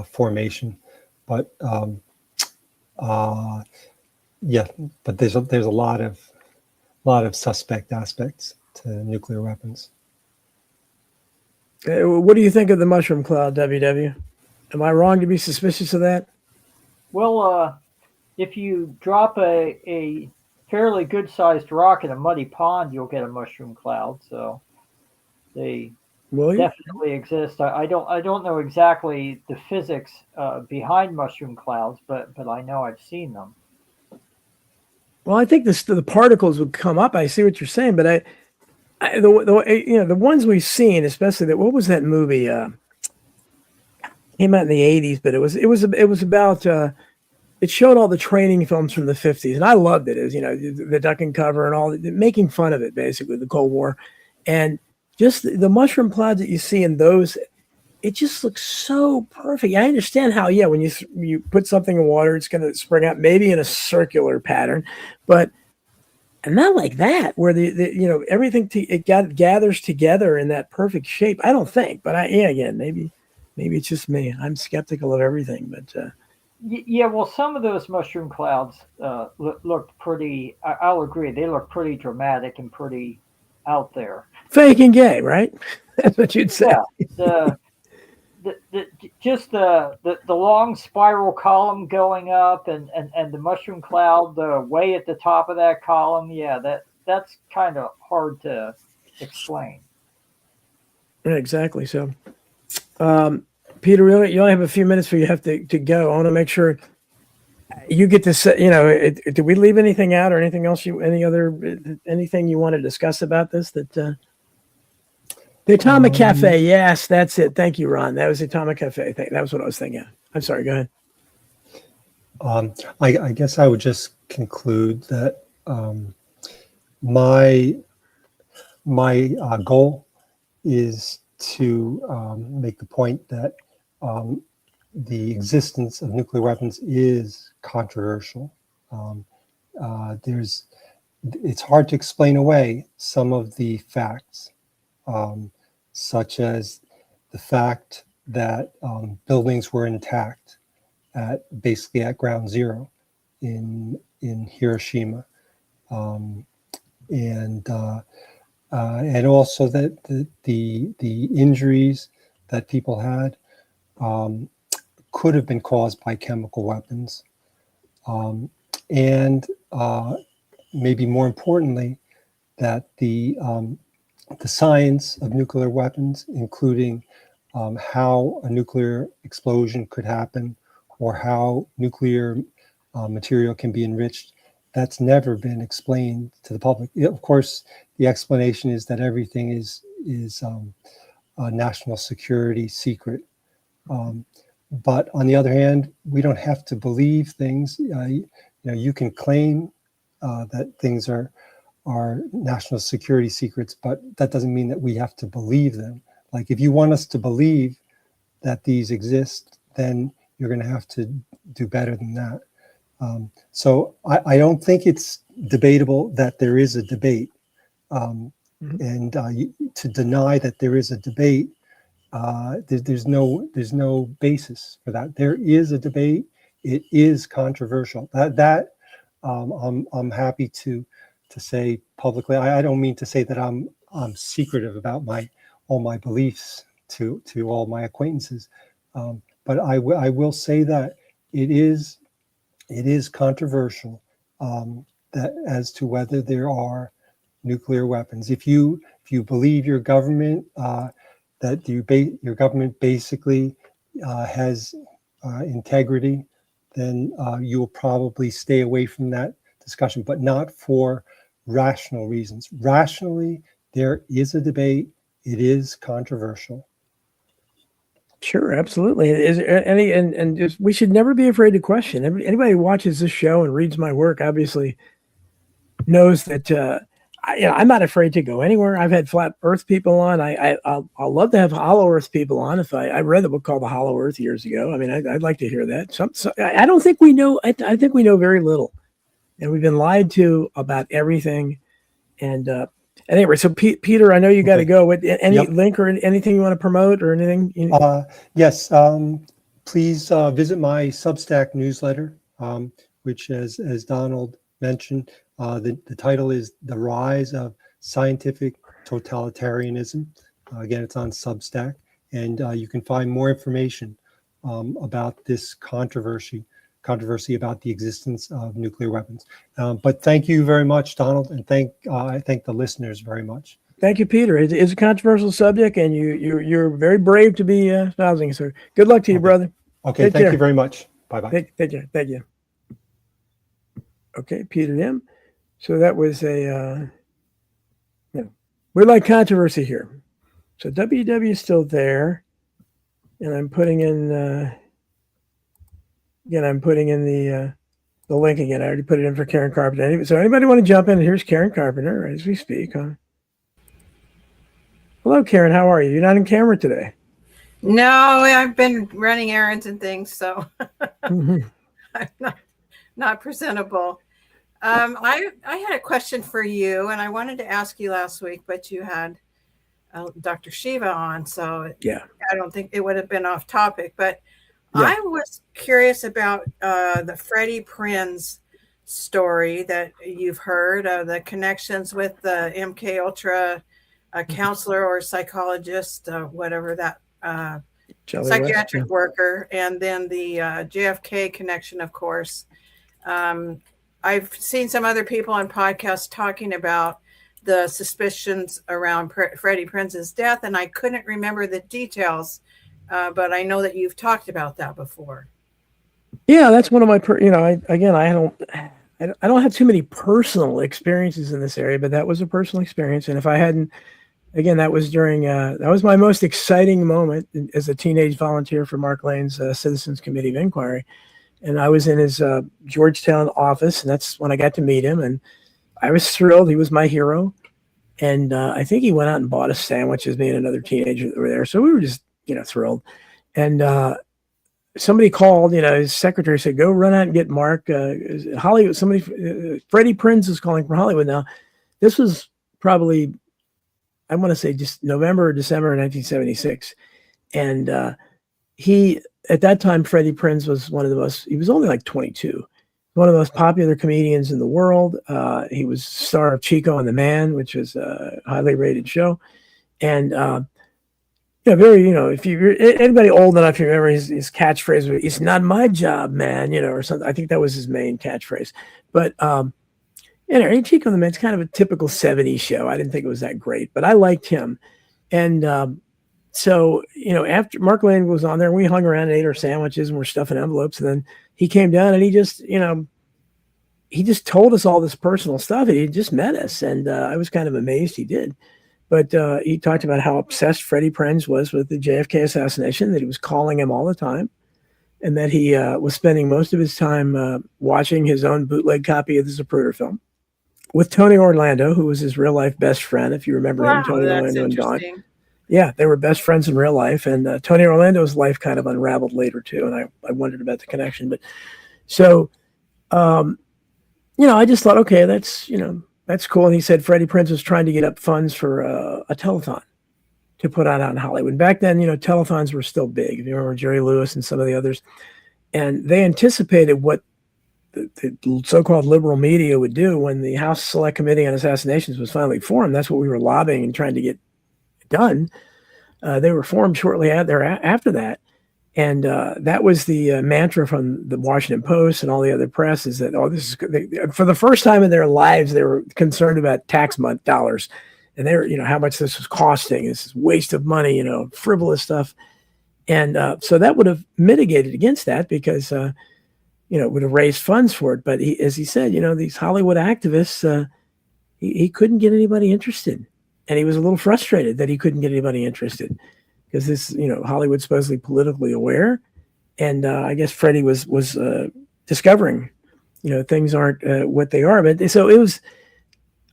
formation, but yeah, but there's a lot of suspect aspects to nuclear weapons. What do you think of the mushroom cloud, WW? Am I wrong to be suspicious of that? Well, if you drop a fairly good-sized rock in a muddy pond, you'll get a mushroom cloud. So they definitely exist. I don't know exactly the physics behind mushroom clouds, but I know I've seen them. Well, I think the particles would come up. I see what you're saying, but the ones we've seen, especially what was that movie? Came out in the 80s, but it was about. It showed all the training films from the 50s, and I loved it. As you know, the duck and cover and all, making fun of it, basically the Cold War, and just the mushroom clouds that you see in those, it just looks so perfect. I understand how, yeah, when you put something in water, it's going to spring out maybe in a circular pattern, but not like that, where the everything gathers together in that perfect shape. I don't think, but again, maybe it's just me. I'm skeptical of everything, but. Yeah, well, some of those mushroom clouds looked pretty. I'll agree, they look pretty dramatic and pretty out there. Fake and gay, right? That's what you'd say. Yeah, just the long spiral column going up, and the mushroom cloud way at the top of that column. Yeah, that's kind of hard to explain. Yeah, exactly. So, Peter, you only have a few minutes before you have to go. I want to make sure you get to say, did we leave anything out or anything else anything you want to discuss about this? The Atomic Cafe. Yes, that's it. Thank you, Ron. That was the Atomic Cafe thing. That was what I was thinking. I'm sorry. Go ahead. I guess I would just conclude that my goal is to make the point that the existence of nuclear weapons is controversial. It's hard to explain away some of the facts, such as the fact that buildings were intact basically at ground zero in Hiroshima, and also that the injuries that people had could have been caused by chemical weapons, and maybe more importantly, that the science of nuclear weapons, including how a nuclear explosion could happen or how nuclear material can be enriched, that's never been explained to the public. Of course, the explanation is that everything is a national security secret. But on the other hand, we don't have to believe things. You can claim that things are national security secrets, but that doesn't mean that we have to believe them. Like, if you want us to believe that these exist, then you're going to have to do better than that. So I don't think it's debatable that there is a debate. And to deny that there is a debate, there's no basis for that. There is a debate. It is controversial. I'm happy to say publicly. I don't mean to say that I'm secretive about all my beliefs to all my acquaintances, but I will say that it is controversial that as to whether there are nuclear weapons. If you believe your government that your government basically has integrity, then you will probably stay away from that discussion, but not for rational reasons. Rationally, there is a debate. It is controversial. Sure, absolutely. Is there any and just, we should never be afraid to question. Anybody who watches this show and reads my work obviously knows that I'm not afraid to go anywhere. I've had flat Earth people on. I'll love to have hollow Earth people on. If I read a book called The Hollow Earth years ago. I mean, I'd like to hear that. I don't think we know. I think we know very little, and we've been lied to about everything. And anyway, so Peter, I know you got to go. Any link or anything you want to promote or anything? Yes. Please visit my Substack newsletter, which, as Donald mentioned, the title is "The Rise of Scientific Totalitarianism." Again, it's on Substack, and you can find more information about this controversy about the existence of nuclear weapons. But thank you very much, Donald, and I thank the listeners very much. Thank you, Peter. It's a controversial subject, and you're very brave to be espousing. So good luck to you, brother. Okay, thank you very much. Bye-bye. Take care. Thank you. Okay, Peter M. So that was we like controversy here. So WW is still there, and I'm putting in the link again. I already put it in for Karen Carpenter. So anybody want to jump in? Here's Karen Carpenter as we speak. Hello, Karen. How are you? You're not on camera today. No, I've been running errands and things, so I'm not presentable. I had a question for you, and I wanted to ask you last week, but you had Dr. Shiva on, so yeah, I don't think it would have been off topic. But yeah. I was curious about the Freddie Prinze story that you've heard of the connections with the MK Ultra counselor or psychologist, whatever that psychiatric worker, and then the JFK connection, of course. I've seen some other people on podcasts talking about the suspicions around Freddie Prinze's death, and I couldn't remember the details, but I know that you've talked about that before. Yeah, that's one of my, I don't have too many personal experiences in this area, but that was a personal experience. And if I hadn't again, that was during that was my most exciting moment as a teenage volunteer for Mark Lane's Citizens Committee of Inquiry, and I was in his Georgetown office, and that's when I got to meet him, and I was thrilled. He was my hero, and I think he went out and bought us sandwiches, me and another teenager that were there, so we were just thrilled, and somebody called, his secretary said, go run out and get Mark. Hollywood, Freddie Prinze is calling from Hollywood now. This was probably, I want to say just November or December of 1976. And at that time, Freddie Prinze was he was only like 22, one of the most popular comedians in the world. He was star of Chico and the Man, which was a highly rated show. And, if you're anybody old enough, you remember his catchphrase, "It's not my job, man," or something. I think that was his main catchphrase. But Chico and the Man's kind of a typical '70s show. I didn't think it was that great, but I liked him. And so after Mark Lane was on there, we hung around and ate our sandwiches and we're stuffing envelopes. And then he came down and he just told us all this personal stuff. He just met us, and I was kind of amazed he did. But he talked about how obsessed Freddie Prinze was with the JFK assassination, that he was calling him all the time, and that he was spending most of his time watching his own bootleg copy of the Zapruder film with Tony Orlando, who was his real-life best friend, if you remember him, Tony Orlando and Don. Yeah, they were best friends in real life, and Tony Orlando's life kind of unraveled later, too, and I wondered about the connection. But so, I just thought, okay, that's cool. And he said Freddie Prinze was trying to get up funds for a telethon to put out in Hollywood. Back then, telethons were still big. If you remember Jerry Lewis and some of the others. And they anticipated what the so-called liberal media would do when the House Select Committee on Assassinations was finally formed. That's what we were lobbying and trying to get done. They were formed shortly after that. And that was the mantra from the Washington Post and all the other press, is that, for the first time in their lives, they were concerned about tax dollars. And they were, how much this was costing. This is waste of money, frivolous stuff. And so that would have mitigated against that, because, it would have raised funds for it. But as he said, these Hollywood activists, he couldn't get anybody interested. And he was a little frustrated that he couldn't get anybody interested. Because this, Hollywood's supposedly politically aware, and I guess Freddie was discovering, things aren't what they are. But so it was.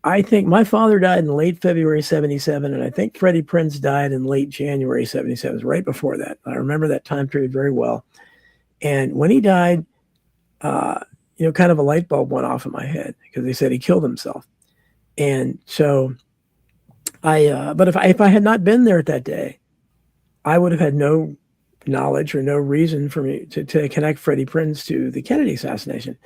I think my father died in late February '77, and I think Freddie Prinze died in late January '77. It was right before that. I remember that time period very well. And when he died, kind of a light bulb went off in my head, because they said he killed himself. And so but if I had not been there that day, I would have had no knowledge or no reason for me to connect Freddie Prinze to the Kennedy assassination.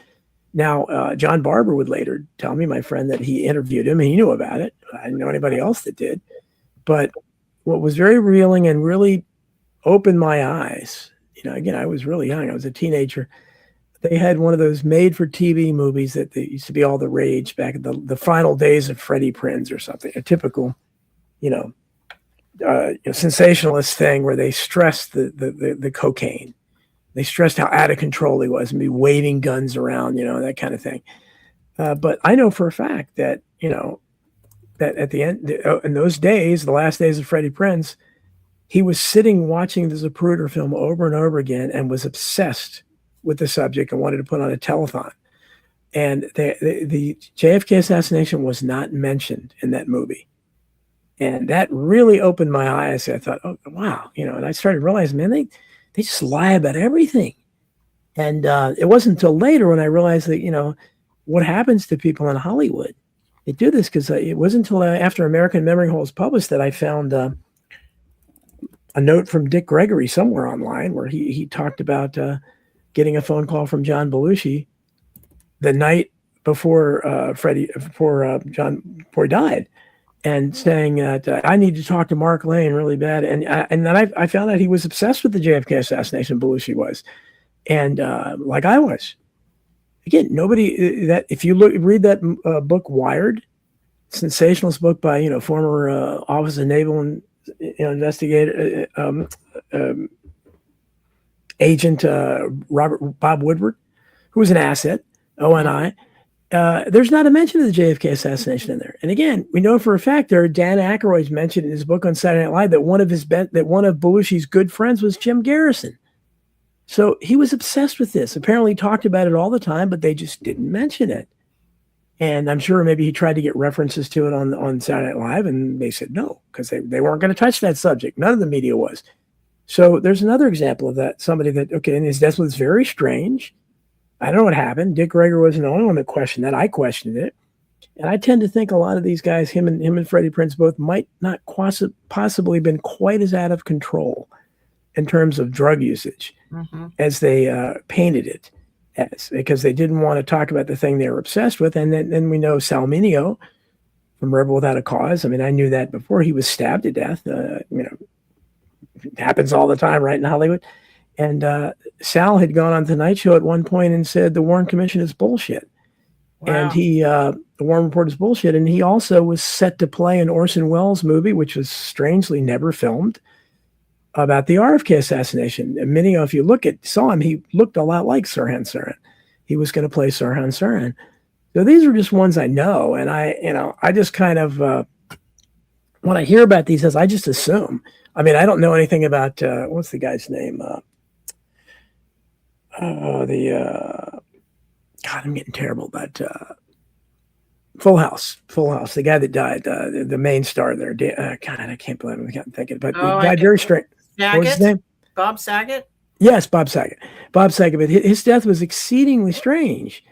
Now, John Barber would later tell me, my friend, that he interviewed him and he knew about it. I didn't know anybody else that did. But what was very revealing and really opened my eyes, again, I was really young. I was a teenager. They had one of those made-for-TV movies that used to be all the rage back in the final days of Freddie Prinze or something, a typical, sensationalist thing where they stressed the cocaine. They stressed how out of control he was and be waving guns around, that kind of thing. But I know for a fact that, that at the end, in those days, the last days of Freddie Prinze, he was sitting watching the Zapruder film over and over again and was obsessed with the subject and wanted to put on a telethon. And the JFK assassination was not mentioned in that movie. And that really opened my eyes. I thought, oh, wow. And I started realizing, man, they just lie about everything. And it wasn't until later when I realized that, what happens to people in Hollywood. They do this because it wasn't until after American Memory Hole was published that I found a note from Dick Gregory somewhere online where he talked about getting a phone call from John Belushi the night before before he died, and saying that I need to talk to Mark Lane really bad. And then I found out he was obsessed with the JFK assassination. Belushi was, and like I was. Again, nobody that if you read that book Wired, sensationalist book by former Office of Naval investigator agent Bob Woodward, who was an asset, ONI. there's not a mention of the JFK assassination in there. And again, we know for a fact Dan Aykroyd's mentioned in his book on Saturday Night Live that one of Belushi's good friends was Jim Garrison. So he was obsessed with this. Apparently, he talked about it all the time, but they just didn't mention it. And I'm sure maybe he tried to get references to it on Saturday Night Live, and they said no, because they weren't going to touch that subject. None of the media was. So there's another example of that. Somebody that, okay, and his death was very strange. I don't know what happened. Dick Greger wasn't the only one that questioned that. I questioned it. And I tend to think a lot of these guys, him and Freddie Prinze both, might not possibly been quite as out of control in terms of drug usage as they painted it as, because they didn't want to talk about the thing they were obsessed with. And then we know Salminio from Rebel Without a Cause. I mean, I knew that before. He was stabbed to death. It happens all the time, right, in Hollywood. And Sal had gone on Tonight Show at one point and said the Warren Commission is bullshit. Wow. And the Warren Report is bullshit. And he also was set to play an Orson Welles movie, which was strangely never filmed, about the RFK assassination. And Mineo, if you saw him, he looked a lot like Sirhan Sirhan. He was going to play Sirhan Sirhan. So these are just ones I know. And I just kind of, when I hear about these, I just assume. I mean, I don't know anything about, what's the guy's name? God, I'm getting terrible, but Full House, the guy that died, the main star there. God, I can't believe I can't think of it, but the guy very strange. What was his name? Bob Saget? Yes, Bob Saget. Bob Saget, but his death was exceedingly strange.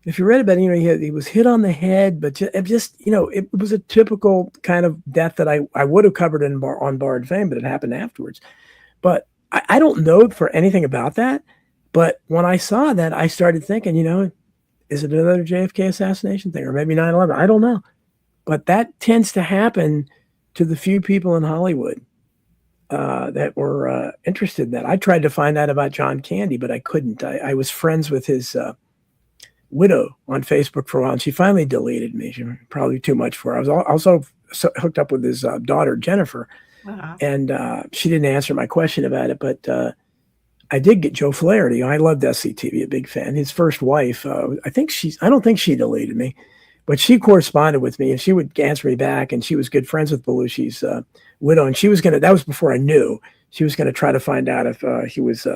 If you read about it, he was hit on the head, but it was a typical kind of death that I would have covered on Barred Fame, but it happened afterwards. But I don't know for anything about that. But when I saw that, I started thinking, is it another JFK assassination thing, or maybe 9/11? I don't know. But that tends to happen to the few people in Hollywood that were interested in that. I tried to find out about John Candy, but I couldn't. I was friends with his widow on Facebook for a while, and she finally deleted me. She was probably too much for her. I was also hooked up with his daughter, Jennifer, and she didn't answer my question about it, but I did get Joe Flaherty. I loved SCTV, a big fan. His first wife, I don't think she deleted me, but she corresponded with me, and she would answer me back, and she was good friends with Belushi's widow, and she was that was before I knew, she was going to try to find out if he was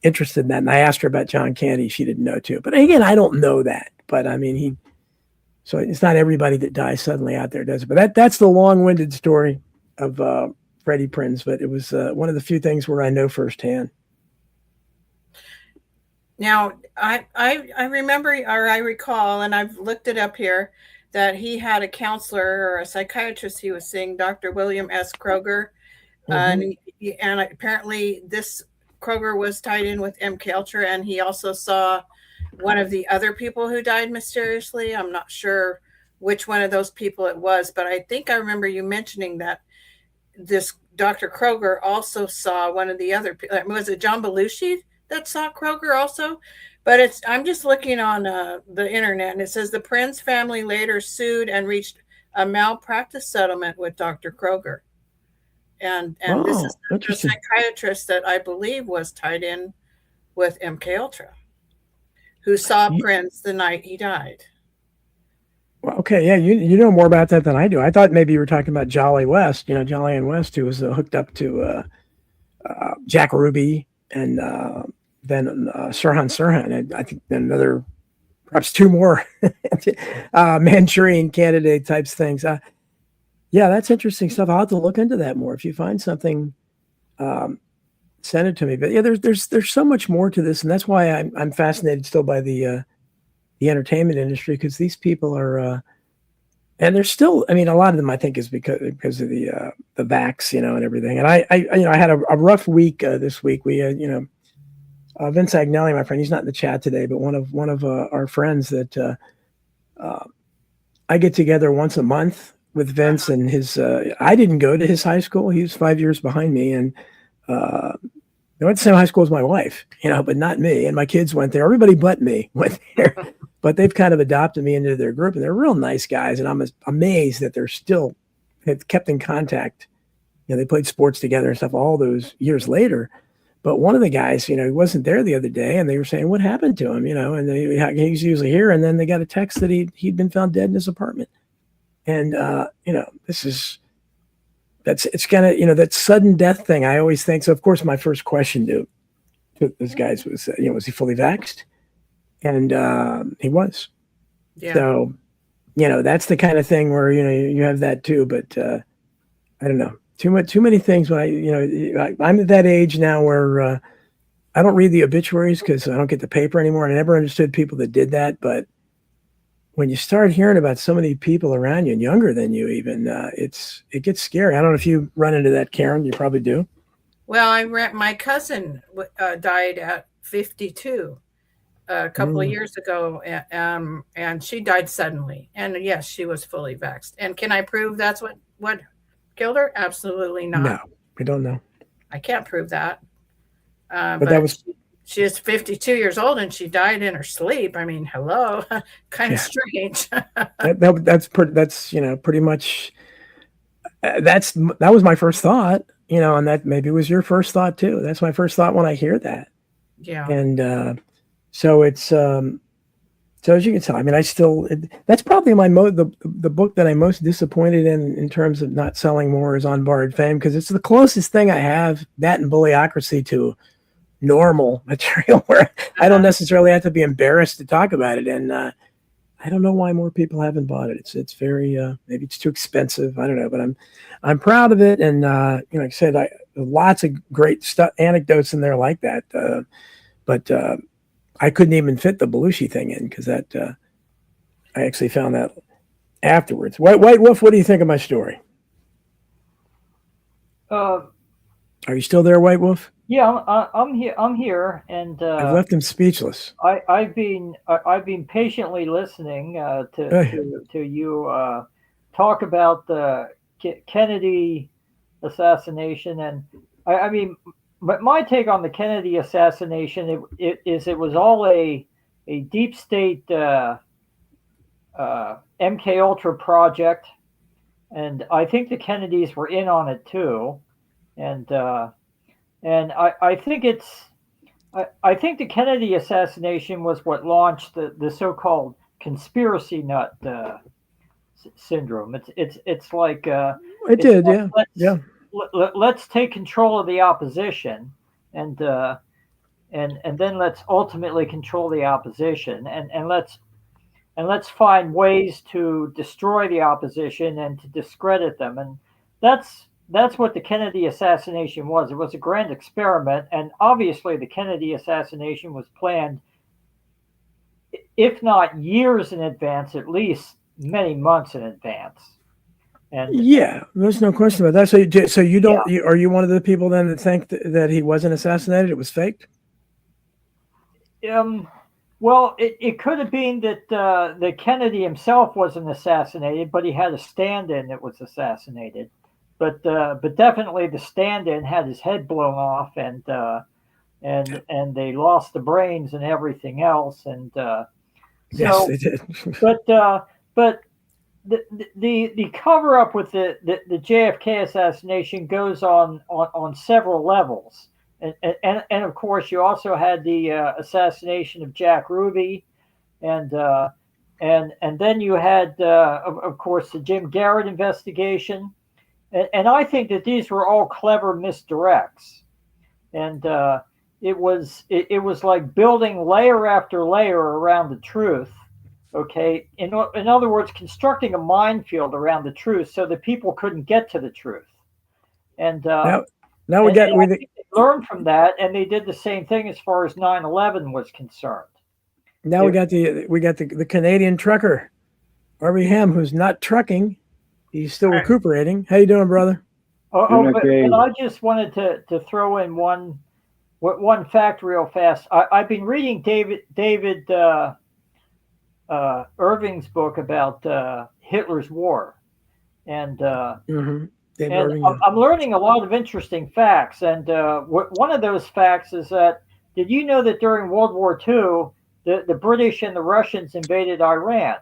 interested in that. And I asked her about John Candy. She didn't know too. But again, I don't know that. But I mean, so it's not everybody that dies suddenly out there, does it? But that's the long-winded story of Freddie Prinze. But it was one of the few things where I know firsthand. Now, I remember, or I recall, and I've looked it up here, that he had a counselor or a psychiatrist he was seeing, Dr. William S. Kroger. And apparently this Kroger was tied in with MK Ultra, and he also saw one of the other people who died mysteriously. I'm not sure which one of those people it was, but I think I remember you mentioning that this Dr. Kroger also saw one of the other people. Was it John Belushi that saw Kroger also? But I'm just looking on the internet, and it says the Prinze family later sued and reached a malpractice settlement with Dr. Kroger. And this is the psychiatrist that I believe was tied in with MK Ultra, who saw Prinze the night he died. Well, okay, yeah, you know more about that than I do. I thought maybe you were talking about Jolly West, Jolly and West, who was hooked up to Jack Ruby and then Sirhan Sirhan, and I think another, perhaps two more Manchurian candidate types things. Yeah, that's interesting stuff. I'll have to look into that more. If you find something, send it to me. But yeah, there's so much more to this, and that's why I'm fascinated still by the entertainment industry, because these people are, and they're still. I mean, a lot of them I think is because of the vax, and everything. And I had a rough week this week. We Vince Agnelli, my friend, he's not in the chat today, but one of our friends that I get together once a month with Vince and his. I didn't go to his high school. He was 5 years behind me, and I went to the same high school as my wife, but not me. And my kids went there. Everybody but me went there. But they've kind of adopted me into their group, and they're real nice guys. And I'm amazed that they're still have kept in contact. They played sports together and stuff all those years later. But one of the guys, he wasn't there the other day, and they were saying, "What happened to him?" And he's usually here, and then they got a text that he'd been found dead in his apartment. And it's kind of that sudden death thing. I always think so. Of course, my first question to those guys was, was he fully vaxxed? And he was. Yeah. So, that's the kind of thing where you have that too. But I don't know, too many things. When I'm at that age now where I don't read the obituaries because I don't get the paper anymore. And I never understood people that did that. But when you start hearing about so many people around you and younger than you, even it gets scary. I don't know if you run into that, Karen. You probably do. Well, my cousin died at 52 a couple of years ago, and she died suddenly. And yes, she was fully vaxxed. And can I prove that's what killed her? Absolutely not. No, we don't know. I can't prove that. But that was. She is 52 years old and she died in her sleep. I mean, hello, kind of strange. That's pretty much. That was my first thought. And that maybe was your first thought too. That's my first thought when I hear that. Yeah. And so it's so as you can tell, I mean, that's probably the book that I'm most disappointed in terms of not selling more is On Borrowed Fame, because it's the closest thing I have, that and Bullyocracy, to normal material where I don't necessarily have to be embarrassed to talk about it. And I don't know why more people haven't bought it. It's very maybe it's too expensive. I don't know, but I'm proud of it. And like I said, lots of great anecdotes in there like that. But I couldn't even fit the Belushi thing in because I actually found that afterwards. White Wolf, what do you think of my story? Are you still there, White Wolf? Yeah, I'm here. I'm here, and I've left him speechless. I've been patiently listening to you talk about the Kennedy assassination, and I mean, but my take on the Kennedy assassination it was all a deep state MK Ultra project, and I think the Kennedys were in on it too, and I think I think the Kennedy assassination was what launched the so-called conspiracy nut syndrome. It's like it did, yeah. Let's take control of the opposition, and then let's ultimately control the opposition, and let's find ways to destroy the opposition and to discredit them, and that's what the Kennedy assassination was. It was a grand experiment, and obviously the Kennedy assassination was planned, if not years in advance, at least many months in advance. And yeah, there's no question about that. So you don't? Yeah. Are you one of the people then that think that he wasn't assassinated? It was faked. Well, it could have been that Kennedy himself wasn't assassinated, but he had a stand-in that was assassinated. But definitely the stand-in had his head blown off, and they lost the brains and everything else. And yes, they did. but the cover up with the JFK assassination goes on several levels, and of course you also had the assassination of Jack Ruby, and then you had of course the Jim Garrett investigation. And I think that these were all clever misdirects, and it was like building layer after layer around the truth. Okay, in other words, constructing a minefield around the truth so that people couldn't get to the truth. And now they learned from that, and they did the same thing as far as 9/11 was concerned. Now we got the Canadian trucker, Harvey Ham, who's not trucking. He's still recuperating. How you doing, brother? But I just wanted to throw in one fact real fast. I've been reading David Irving's book about Hitler's war, and I'm learning a lot of interesting facts. And one of those facts is that, did you know that during World War II, the British and the Russians invaded Iran?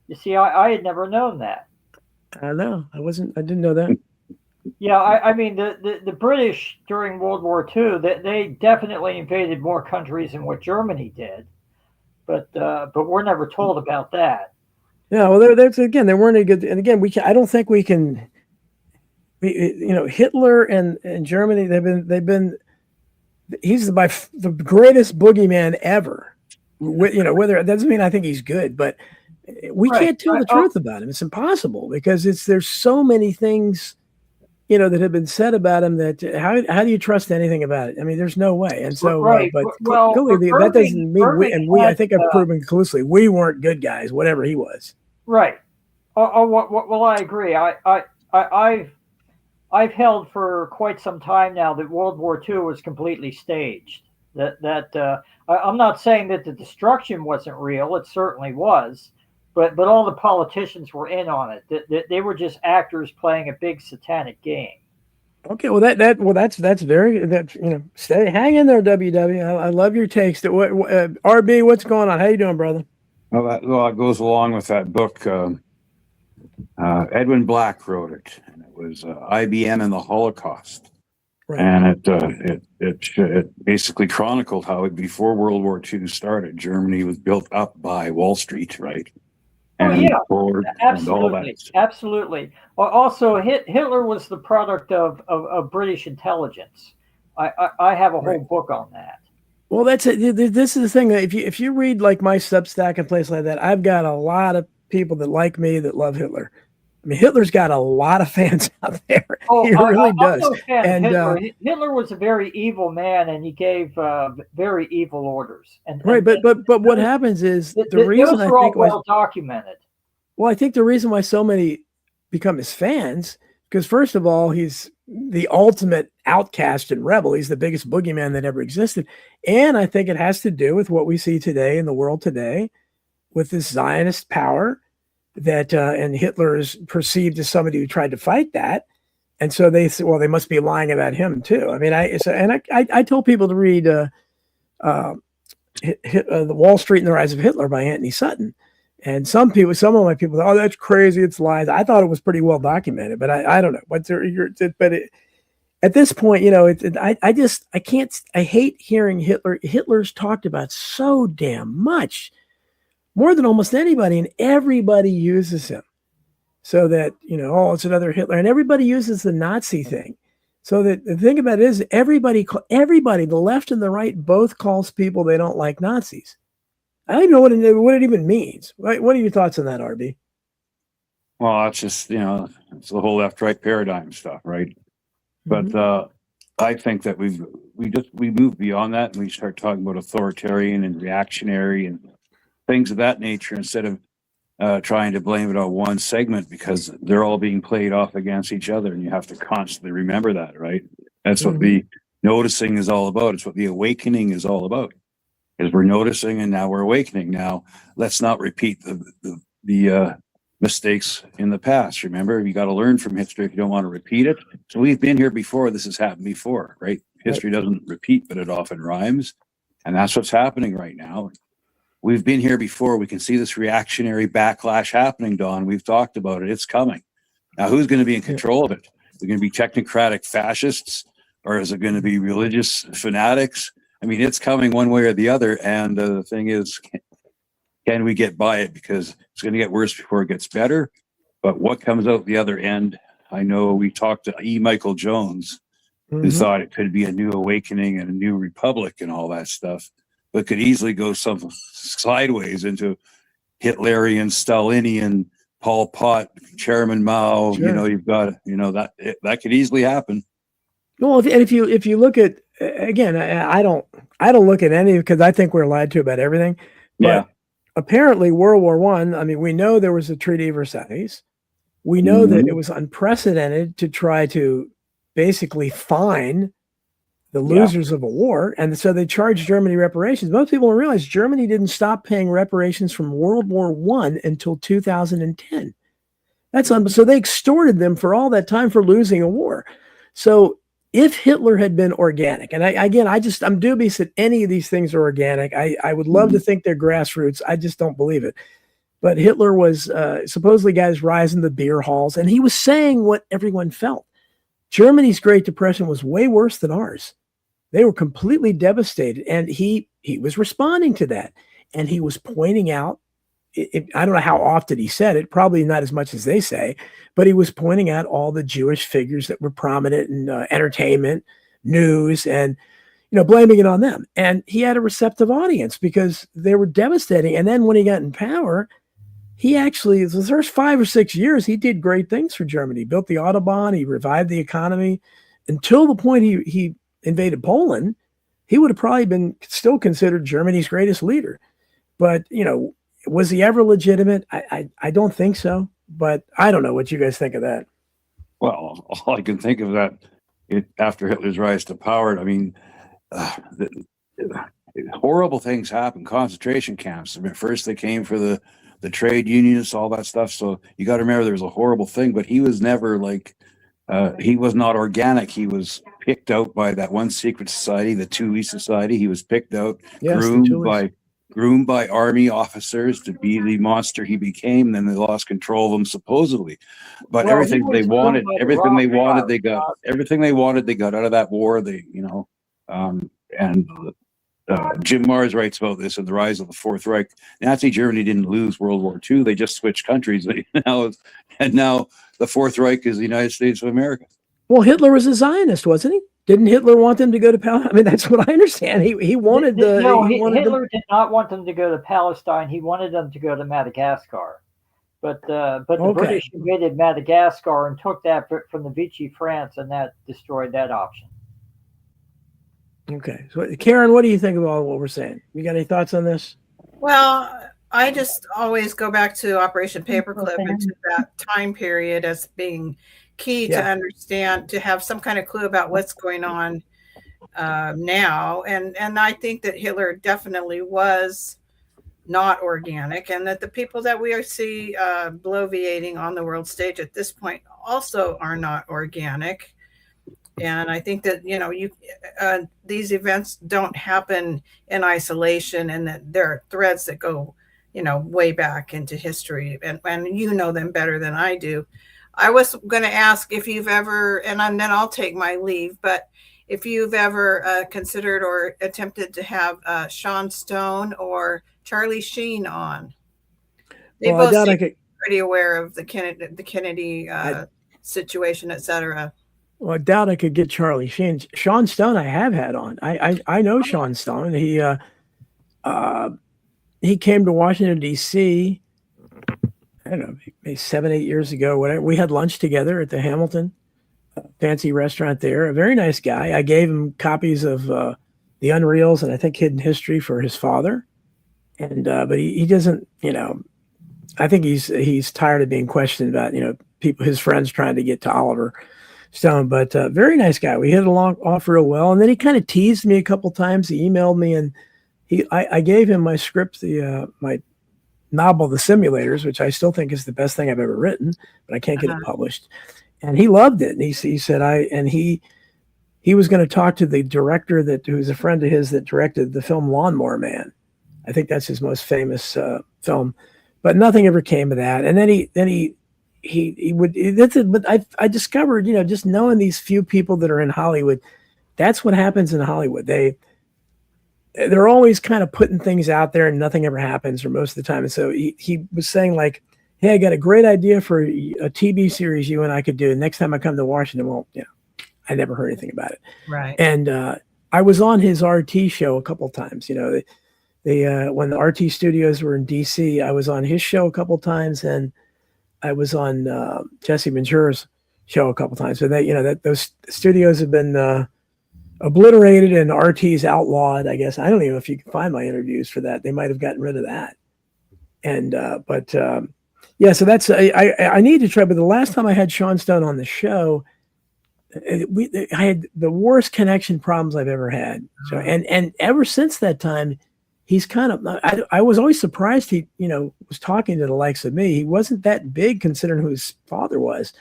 You see, I had never known that. I know. I didn't know that. Yeah, I mean the British during World War II, they definitely invaded more countries than what Germany did, but we're never told about that. Yeah, well, there's again, they weren't a good, and again, I don't think we can. Hitler and Germany, they've been. He's the greatest boogeyman ever. Whether it doesn't mean I think he's good, but we Right. can't tell the truth about him. It's impossible because there's so many things that have been said about him that how do you trust anything about it? I mean, there's no way. And so, Right. but Well, clearly that doesn't mean we. And we, I think I've proven conclusively we weren't good guys, whatever he was. Right. Well, I agree. I've held for quite some time now that World War II was completely staged. I'm not saying that the destruction wasn't real; it certainly was, but all the politicians were in on it. That they were just actors playing a big satanic game. Okay, well that's very hang in there, WW. I love your takes. RB, what's going on? How you doing, brother? Well, that goes along with that book. Edwin Black wrote it, and it was IBM and the Holocaust, Right. and it basically chronicled how before World War II started, Germany was built up by Wall Street, right? And yeah, Ford absolutely, and all that. absolutely. Also, Hitler was the product of British intelligence. I have a whole book on that. Well, that's it. This is the thing. If you read like my Substack and place like that, I've got a lot of people that like me that love Hitler. I mean, Hitler's got a lot of fans out there. Oh, he really does. I'm no fan of Hitler. Hitler was a very evil man, and he gave very evil orders. Right, but what happens is the reason I think well documented. Well, I think the reason why so many become his fans, because first of all, he's the ultimate outcast and rebel. He's the biggest boogeyman that ever existed. And I think it has to do with what we see today in the world today with this Zionist power that, and Hitler is perceived as somebody who tried to fight that. And so they say, well, they must be lying about him too. I mean, I told people to read The Wall Street and the Rise of Hitler by Anthony Sutton. And some of my people, oh, that's crazy. It's lies. I thought it was pretty well documented, but I don't know. At this point, I hate hearing Hitler. Hitler's talked about so damn much, more than almost anybody, and everybody uses him. So that, oh, it's another Hitler. And everybody uses the Nazi thing. So that the thing about it is everybody, the left and the right, both calls people they don't like Nazis. I don't even know what it even means. What are your thoughts on that, RB? Well, that's just, it's the whole left-right paradigm stuff, right? Mm-hmm. But I think that we move beyond that and we start talking about authoritarian and reactionary and things of that nature instead of trying to blame it on one segment, because they're all being played off against each other, and you have to constantly remember that, right? That's what the noticing is all about. It's what the awakening is all about. Is we're noticing and now we're awakening. Now let's not repeat the mistakes in the past. Remember, you got to learn from history if you don't want to repeat it. So we've been here before. This has happened before, right? History doesn't repeat, but it often rhymes, and that's what's happening right now. We've been here before. We can see this reactionary backlash happening, Don. We've talked about it. It's coming. Now, who's going to be in control of it? Are they going to be technocratic fascists, or is it going to be religious fanatics? I mean, it's coming one way or the other. And the thing is, can we get by it? Because it's going to get worse before it gets better. But what comes out the other end? I know we talked to E. Michael Jones, who thought it could be a new awakening and a new republic and all that stuff, but could easily go some sideways into Hitlerian, Stalinian, Pol Pot, Chairman Mao. Sure. You've got, that could easily happen. Well, if you look at, again, I don't look at any, because I think we're lied to about everything. But apparently World War I mean, we know there was a Treaty of Versailles. We know that it was unprecedented to try to basically fine the losers of a war. And so they charged Germany reparations. Most people don't realize Germany didn't stop paying reparations from World War I until 2010. So they extorted them for all that time for losing a war. So if Hitler had been organic, and I'm dubious that any of these things are organic. I would love to think they're grassroots. I just don't believe it. But Hitler was supposedly guys rising the beer halls, and he was saying what everyone felt. Germany's Great Depression was way worse than ours. They were completely devastated, and he was responding to that, and he was pointing out. I don't know how often he said it, probably not as much as they say, but he was pointing out all the Jewish figures that were prominent in entertainment, news, and blaming it on them. And he had a receptive audience because they were devastating. And then when he got in power, he actually, the first 5 or 6 years, he did great things for Germany. He built the Autobahn, he revived the economy. Until the point he invaded Poland, he would have probably been still considered Germany's greatest leader. But, was he ever legitimate? I don't think so. But I don't know what you guys think of that. Well, all I can think of that after Hitler's rise to power, I mean, horrible things happened. Concentration camps. I mean, first they came for the trade unionists, all that stuff. So you got to remember there was a horrible thing, but he was never he was not organic. He was picked out by that one secret society, the Thule Society. He was picked out, Yes, groomed by army officers to be the monster he became. Then they lost control of him supposedly, but Well, everything he they was wanted, groomed by the everything they rock wanted, stars, they got. Everything they wanted, they got out of that war. Jim Mars writes about this in The Rise of the Fourth Reich. Nazi Germany didn't lose World War II. They just switched countries. Now the Fourth Reich is the United States of America. Well, Hitler was a Zionist, wasn't he? Didn't Hitler want them to go to Palestine? I mean, that's what I understand. He wanted the. Hitler did not want them to go to Palestine. He wanted them to go to Madagascar. But the British invaded Madagascar and took that from the Vichy France, and that destroyed that option. Okay. So, Karen, what do you think about what we're saying? You got any thoughts on this? Well, I just always go back to Operation Paperclip and to that time period as being key to understand, to have some kind of clue about what's going on now. And I think that Hitler definitely was not organic, and that the people that we see bloviating on the world stage at this point also are not organic. And I think that, these events don't happen in isolation, and that there are threads that go, way back into history, and you know them better than I do. I was going to ask if you've ever, and then I'll take my leave, but if you've ever considered or attempted to have Sean Stone or Charlie Sheen on. They both seem pretty aware of the Kennedy situation, etc. Well, I doubt I could get Charlie Sheen. Sean Stone I have had on. I know Sean Stone. He came to Washington, D.C., I don't know, maybe 7-8 years ago, whatever. We had lunch together at the Hamilton fancy restaurant there. A very nice guy. I gave him copies of The Unreals and I think Hidden History for his father. And but he doesn't, I think he's tired of being questioned about, people, his friends trying to get to Oliver Stone. But very nice guy. We hit it off real well. And then he kind of teased me a couple times. He emailed me, and I gave him my script, my novel, The Simulators, which I still think is the best thing I've ever written, but I can't get it published. And he loved it. And he said he was going to talk to the director who's a friend of his that directed the film Lawnmower Man. I think that's his most famous film, but nothing ever came of that. And then he would. That's it. But I discovered, just knowing these few people that are in Hollywood, that's what happens in Hollywood. They're always kind of putting things out there and nothing ever happens, or most of the time. And so he was saying, like, hey, I got a great idea for a TV series you and I could do. Next time I come to Washington, well, I never heard anything about it. Right. And I was on his RT show a couple times. When the RT studios were in DC, I was on his show a couple times, and I was on Jesse Ventura's show a couple times. So those studios have been obliterated and RT's outlawed, I guess. I don't even know if you can find my interviews for that. They might have gotten rid of that. And so that's I need to try. But the last time I had Sean Stone on the show, I had the worst connection problems I've ever had. So and ever since that time, he's kind of. I was always surprised he was talking to the likes of me. He wasn't that big considering who his father was,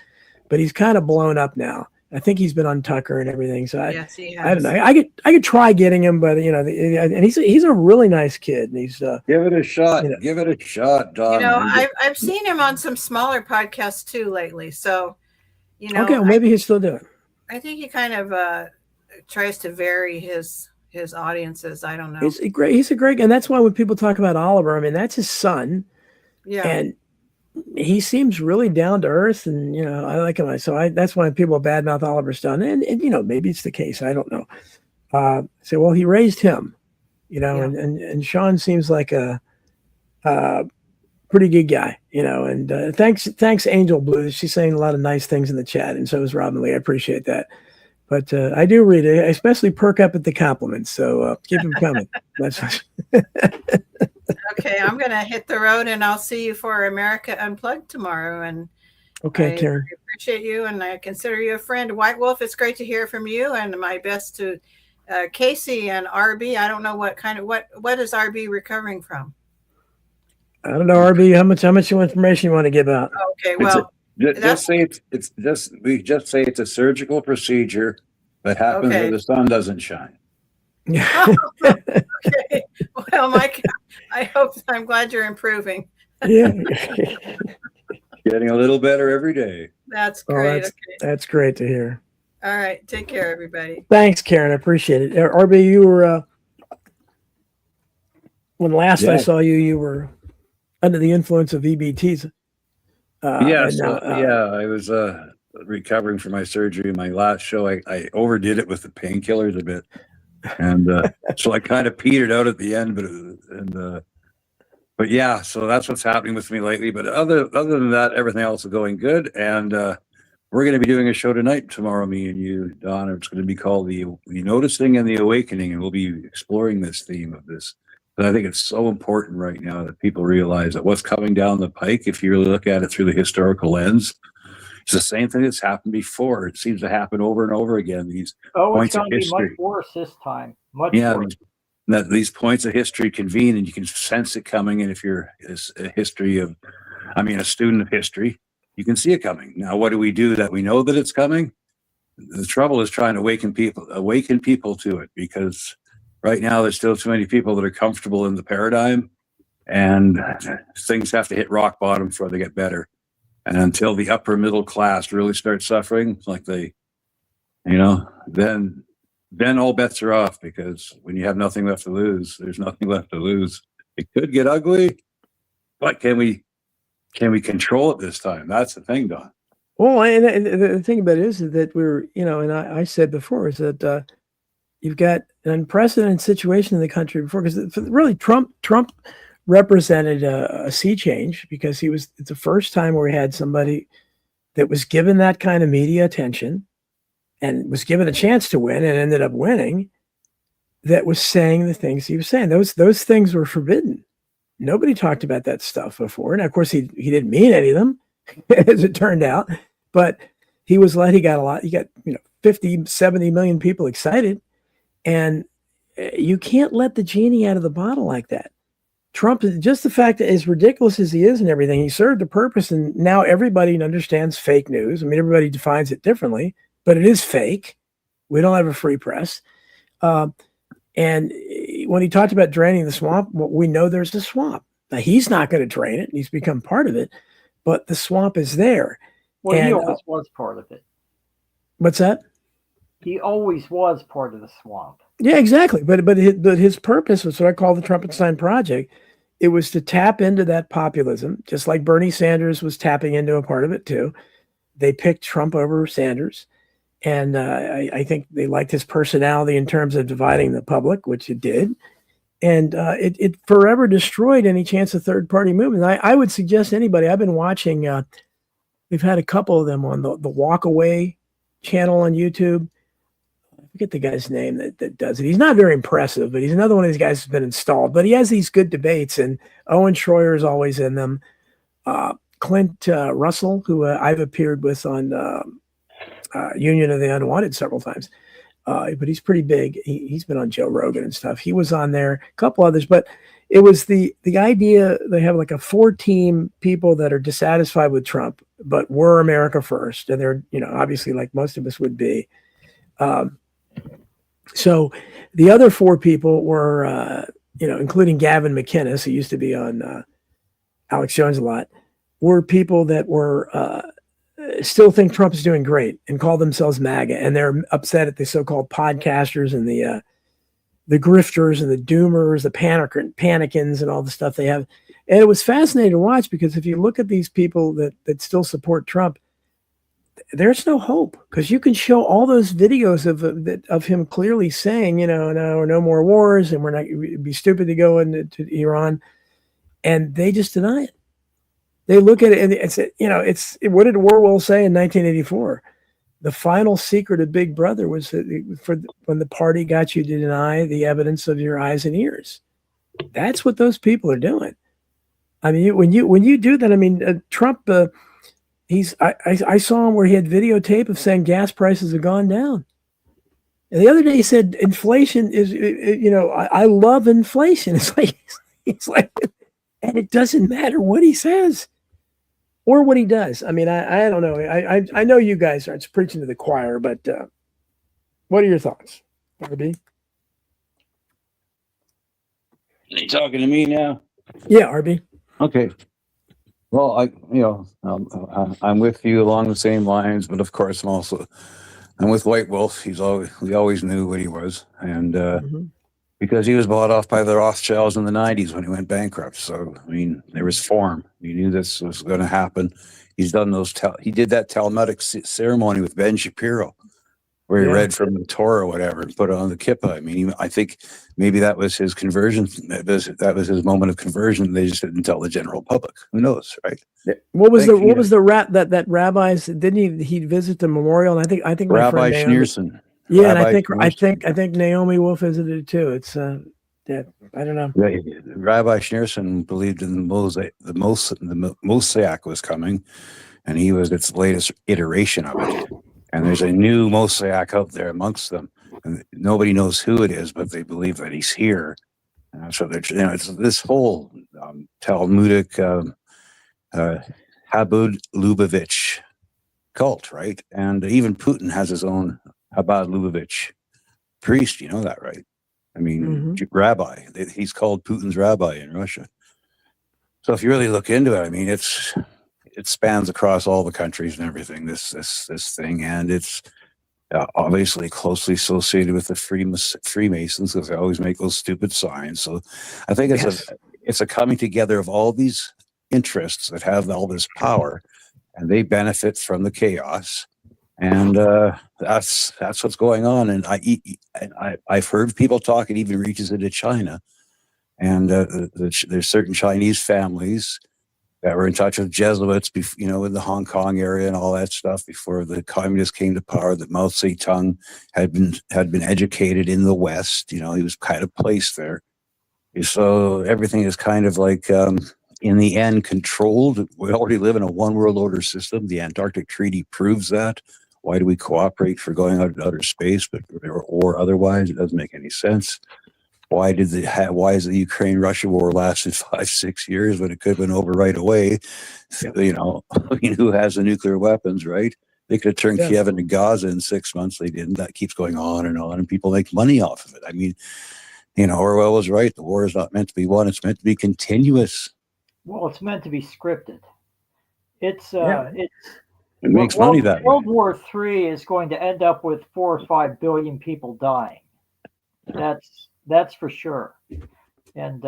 but he's kind of blown up now. I think he's been on Tucker and everything. So yes, he has. I don't know. I could try getting him, but and he's a really nice kid. And he's give it a shot. Give it a shot, Don. I've seen him on some smaller podcasts too lately. So, okay, well, maybe he's still doing it. I think he kind of tries to vary his audiences. I don't know. He's a great, and that's why when people talk about Oliver, I mean, that's his son, Yeah. and he seems really down to earth, and I like him. So that's why people badmouth Oliver Stone, and maybe it's the case. I don't know. Say, well, he raised him, Yeah. and Sean seems like a pretty good guy, and thanks Angel Blue. She's saying a lot of nice things in the chat, and so is Robin Lee. I appreciate that. But I do read it. I especially perk up at the compliments, so keep them coming. That's Okay, I'm going to hit the road, and I'll see you for America Unplugged tomorrow. And okay, I Karen. appreciate you, and I consider you a friend. White Wolf, it's great to hear from you, and my best to Casey and RB. I don't know what is RB recovering from. I don't know, RB. How much information you want to give out? Okay, well, just say we just say it's a surgical procedure that happens Okay. where the sun doesn't shine. okay. Well, Mike, I'm glad you're improving. Yeah. Getting a little better every day. That's Oh, great. that's great to hear. All right, take care, everybody. Thanks, Karen. I appreciate it. RB, you were when last I saw you, you were under the influence of EBTs. I was recovering from my surgery. My last show, I overdid it with the painkillers a bit, and so I kind of petered out at the end. But yeah, so that's what's happening with me lately. But other than that, everything else is going good, and we're going to be doing a show tonight, tomorrow, me and you, Don. It's going to be called the Noticing and the Awakening, and we'll be exploring this theme of this. But I think it's so important right now that people realize that what's coming down the pike, if you really look at it through the historical lens, it's the same thing that's happened before. It seems to happen over and over again. These points it's of going to be history. much worse this time. Much worse. That these points of history convene, and you can sense it coming. And if you're a student of history, you can see it coming. Now, what do we do that we know that it's coming? The trouble is trying to awaken people to it, because right now there's still too many people that are comfortable in the paradigm, and things have to hit rock bottom before they get better. And until the upper middle class really starts suffering, like then all bets are off, because when you have nothing left to lose, there's nothing left to lose. It could get ugly, but can we control it this time? That's the thing, Don. Well, and the thing about it is that we're, and I said before, is that you've got an unprecedented situation in the country before, because really Trump represented a sea change, because it's the first time where we had somebody that was given that kind of media attention and was given a chance to win and ended up winning, that was saying the things he was saying. Those things were forbidden. Nobody talked about that stuff before. And of course, he didn't mean any of them, as it turned out. But he got a lot. He got 50, 70 million people excited. And you can't let the genie out of the bottle like that. Trump, just the fact that, as ridiculous as he is and everything, he served a purpose. And now everybody understands fake news. I mean, everybody defines it differently, but it is fake. We don't have a free press. And when he talked about draining the swamp, well, we know there's a swamp. Now, he's not going to drain it. He's become part of it, but the swamp is there. Well, he always was part of it. What's that? He always was part of the swamp. Yeah, exactly. But his purpose was what I call the Trumpenstein Project. It was to tap into that populism, just like Bernie Sanders was tapping into a part of it too. They picked Trump over Sanders. And I think they liked his personality in terms of dividing the public, which it did. And it forever destroyed any chance of third-party movement. I would suggest anybody, I've been watching, we've had a couple of them on the Walk Away channel on YouTube. I forget the guy's name that does it. He's not very impressive, but he's another one of these guys who's been installed. But he has these good debates, and Owen Schroyer is always in them. Clint Russell, who I've appeared with on Union of the Unwanted several times, but he's pretty big. He's been on Joe Rogan and stuff. He was on there, a couple others, but it was the idea. They have like a 4-team people that are dissatisfied with Trump, but we're America first, and they're obviously, like most of us would be. So the other 4 people were including Gavin McInnes, who used to be on Alex Jones a lot, were people that were still think Trump is doing great and call themselves MAGA, and they're upset at the so-called podcasters and the grifters and the doomers, the panicans, and all the stuff they have. And it was fascinating to watch, because if you look at these people that still support Trump, there's no hope, because you can show all those videos of him clearly saying, no more wars, and it'd be stupid to go into Iran, and they just deny it. They look at it and it's what did Orwell say in 1984? The final secret of Big Brother was when the party got you to deny the evidence of your eyes and ears. That's what those people are doing. I mean, when you do that, I mean, Trump, I saw him where he had videotape of saying gas prices have gone down. And the other day he said inflation is, I love inflation. It's like, and it doesn't matter what he says or what he does. I mean, I don't know. I know you guys aren't preaching to the choir, but what are your thoughts, RB? Are you talking to me now? Yeah, RB. Okay. Well, I'm with you along the same lines, but of course I'm with White Wolf. We always knew what he was, and because he was bought off by the Rothschilds in the 90s when he went bankrupt. So, I mean, there was form. You knew this was going to happen. He's done he did that Talmudic ceremony with Ben Shapiro, where he read from the Torah or whatever and put it on the kippah. I mean, I think maybe that was his conversion. That was his moment of conversion. They just didn't tell the general public. Who knows, right? What was that rabbis? Didn't he visit the memorial? And I think my Rabbi friend Naomi, Schneerson. yeah, Rabbi and I think Naomi Wolf visited too. It's I don't know. Rabbi Schneerson believed in the Mosaic was coming, and he was its latest iteration of it. And there's a new Mosaic out there amongst them, and nobody knows who it is, but they believe that he's here. So it's this whole Talmudic Habud Lubavitch cult, right? And even Putin has his own Chabad Lubavitch priest. You know that, right? I mean, rabbi. He's called Putin's rabbi in Russia. So if you really look into it, I mean, it spans across all the countries and everything. This thing, and it's obviously closely associated with the Freemasons, because they always make those stupid signs. So I think it's a coming together of all these interests that have all this power, and they benefit from the chaos. And that's what's going on. And I've heard people talk. It even reaches into China, and there's certain Chinese families that were in touch with Jesuits, in the Hong Kong area and all that stuff before the communists came to power. That Mao Zedong had been educated in the West. He was kind of placed there. So everything is kind of like, in the end, controlled. We already live in a one world order system. The Antarctic Treaty proves that. Why do we cooperate for going out into outer space, or otherwise? It doesn't make any sense. Why is the Ukraine-Russia war lasted 5-6 years when it could have been over right away? Who has the nuclear weapons, right? They could have turned Kiev into Gaza in 6 months. They didn't. That keeps going on, and people make money off of it. I mean, Orwell was right. The war is not meant to be won. It's meant to be continuous. Well, it's meant to be scripted. It makes money that way. World War III is going to end up with 4 or 5 billion people dying. That's for sure. And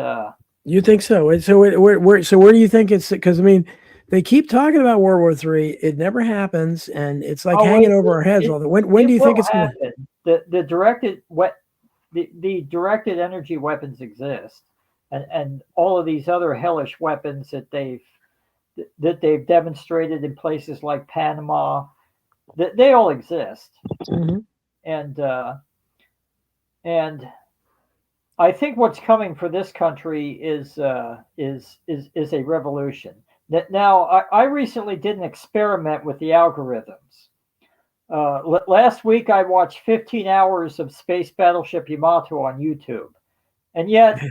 you think so? So where do you think it's? Because I mean, they keep talking about World War III. It never happens, and it's like hanging over our heads all the. When do you think it's going to? The directed energy weapons exist, and all of these other hellish weapons that they've demonstrated in places like Panama, they all exist. And I think what's coming for this country is a revolution. Now, I recently did an experiment with the algorithms. Last week, I watched 15 hours of Space Battleship Yamato on YouTube, and yet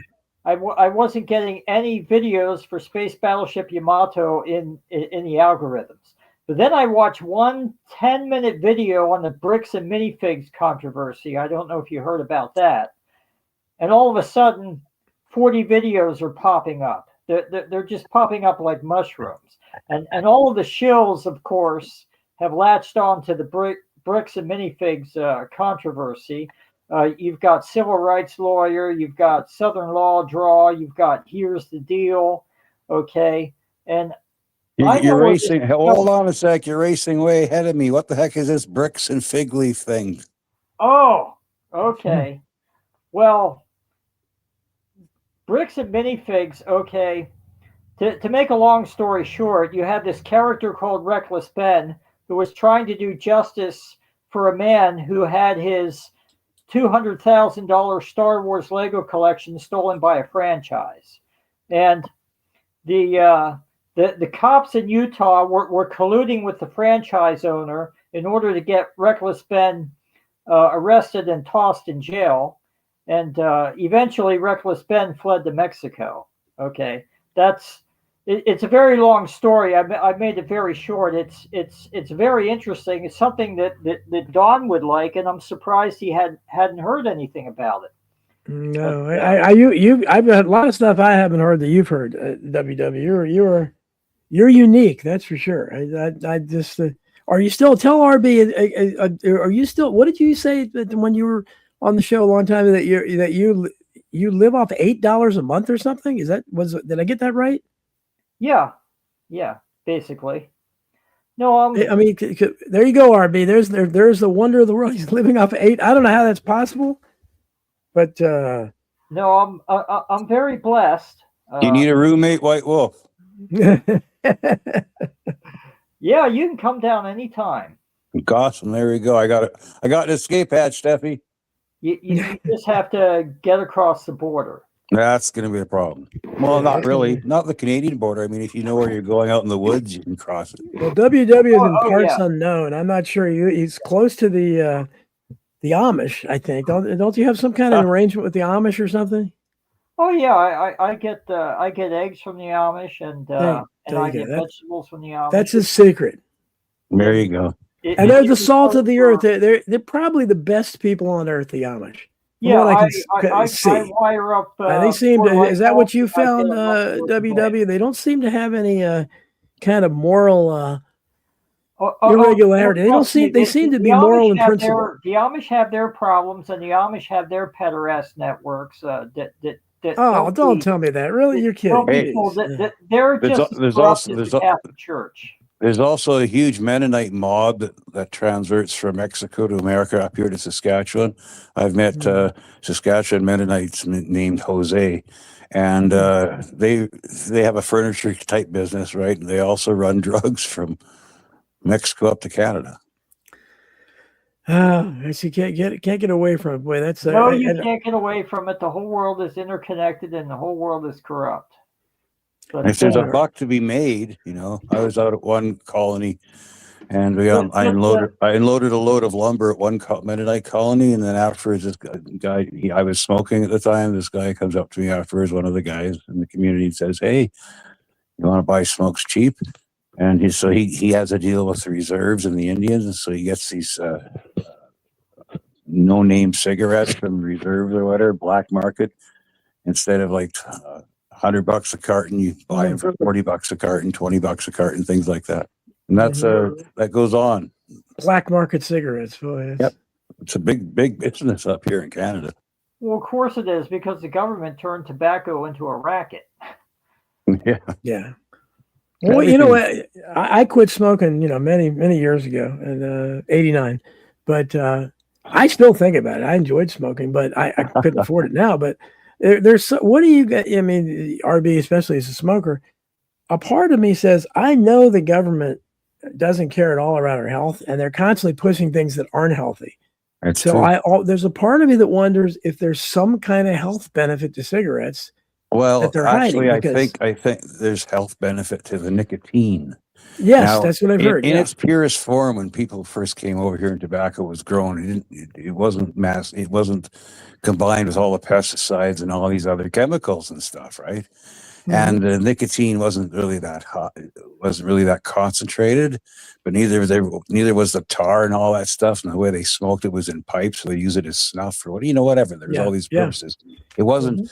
I wasn't getting any videos for Space Battleship Yamato in the algorithms. But then I watched one 10-minute video on the bricks and minifigs controversy. I don't know if you heard about that. And all of a sudden, 40 videos are popping up. They're just popping up like mushrooms. And all of the shills, of course, have latched on to the bricks and minifigs controversy. You've got civil rights lawyer, you've got Southern law draw, you've got here's the deal, okay, and You're racing. Hold on a sec. You're racing way ahead of me. What the heck is this bricks and fig leaf thing? Oh, okay. Well, bricks and minifigs, okay. To make a long story short, you had this character called Reckless Ben who was trying to do justice for a man who had his $200,000 Star Wars Lego collection stolen by a franchise. And the cops in Utah were colluding with the franchise owner in order to get Reckless Ben arrested and tossed in jail. And eventually Reckless Ben fled to Mexico. Okay, it's a very long story. I made it very short. It's very interesting. It's something that Don would like, and I'm surprised he hadn't heard anything about it. No, I've got a lot of stuff I haven't heard that you've heard. WW, you're unique, that's for sure. I just are you still tell RB? Are you still? What did you say that when you were on the show a long time that you live off $8 a month or something? Did I get that right? Yeah, basically. No, I mean, there you go, RB. There's the wonder of the world. He's living off 8. I don't know how that's possible, but no, I'm very blessed. You need a roommate, White Wolf. Yeah, you can come down anytime. Awesome. There we go. I got an escape hatch, Steffi. You just have to get across the border. That's going to be a problem. Well, not really. Not the Canadian border. I mean, if you know where you're going out in the woods, you can cross it. Well, WW is in parts unknown. I'm not sure. He's close to the Amish, I think. Don't you have some kind of arrangement with the Amish or something? Oh yeah, I get eggs from the Amish and I get vegetables from the Amish. That's his secret. There you go. And they're the salt of the earth. They're probably the best people on earth, the Amish. Yeah, I wire up. They seem to. Is that what you found, WW? They don't seem to have any kind of moral irregularity. They don't seem. They seem to be moral in principle. The Amish have their problems, and the Amish have their pederast networks. Don't tell me that. Really, you're kidding. They're just the Catholic Church. There's also a huge Mennonite mob that transverts from Mexico to America up here to Saskatchewan. I've met Saskatchewan Mennonites named Jose, and they have a furniture type business, right? And they also run drugs from Mexico up to Canada. I see. Can't get away from it. Boy, that's no, you can't get away from it. The whole world is interconnected, and the whole world is corrupt. But if there's a buck to be made, I was out at one colony, and I unloaded a load of lumber at one Mennonite colony, and then afterwards, this guy, I was smoking at the time. This guy comes up to me afterwards, one of the guys in the community, and says, "Hey, you want to buy smokes cheap?" And he has a deal with the reserves and the Indians, and so he gets these no-name cigarettes from reserves or whatever, black market, instead of like $100 a carton, you buy them for $40 a carton, $20 a carton, things like that. And that's that goes on. Black market cigarettes, boy. Yep, it's a big business up here in Canada. Well, of course it is, because the government turned tobacco into a racket. Yeah. Well, I quit smoking, many years ago, in '89, but I still think about it. I enjoyed smoking, but I couldn't afford it now. But what do you get? I mean, RB, especially as a smoker, a part of me says, I know the government doesn't care at all about our health, and they're constantly pushing things that aren't healthy. That's so true. There's a part of me that wonders if there's some kind of health benefit to cigarettes. Well, actually, I think there's health benefit to the nicotine. Yes, now, that's what I've heard. In its purest form, when people first came over here and tobacco was grown, it wasn't it wasn't combined with all the pesticides and all these other chemicals and stuff, right? Mm-hmm. And the nicotine wasn't really that hot. It wasn't really that concentrated, but neither was the tar and all that stuff. And the way they smoked it was in pipes, so they use it as snuff or whatever. There's all these purposes. It wasn't. Mm-hmm.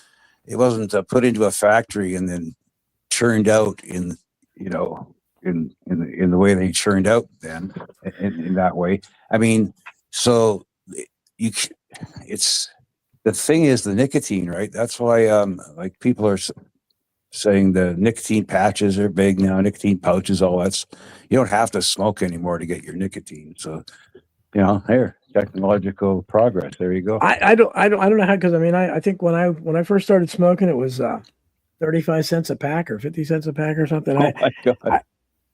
It wasn't put into a factory and then churned out in in the way they churned out then in that way. I mean, so you, it's the thing is the nicotine, right? That's why like people are saying the nicotine patches are big now, nicotine pouches, all that's, you don't have to smoke anymore to get your nicotine. So, you know, here, technological progress. There you go. I don't know how, because I mean, I think when I first started smoking, it was 35 cents a pack or 50 cents a pack or something. Oh my God.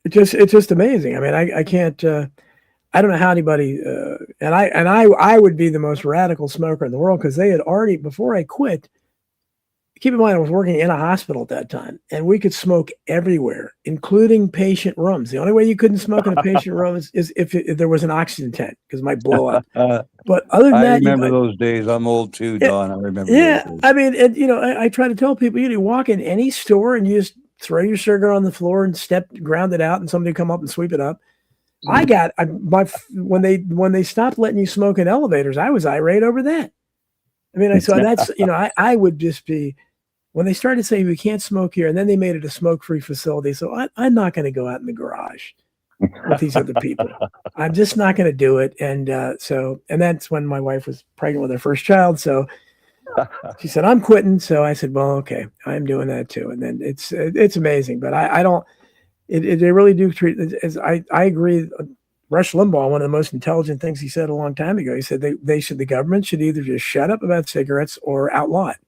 It's just amazing. I mean, I can't. I don't know how anybody. And I would be the most radical smoker in the world, because they had already, before I quit. Keep in mind, I was working in a hospital at that time, and we could smoke everywhere, including patient rooms. The only way you couldn't smoke in a patient room is if there was an oxygen tent, because it might blow up. But other than I that, remember those days. I'm old too, Don. I remember. yeah, those days. I mean, and, you know, I try to tell people, you walk in any store and you just throw your cigarette on the floor and ground it out, and somebody come up and sweep it up. When they stopped letting you smoke in elevators, I was irate over that. I mean, so that's, I would just be, when they started saying we can't smoke here, and then they made it a smoke-free facility. So I'm not going to go out in the garage with these other people. I'm just not going to do it. And and that's when my wife was pregnant with her first child. So she said, I'm quitting. So I said, well, okay, I'm doing that too. And then it's amazing, but I don't, they really do treat, as I agree. Rush Limbaugh, one of the most intelligent things he said a long time ago, he said the government should either just shut up about cigarettes or outlaw it,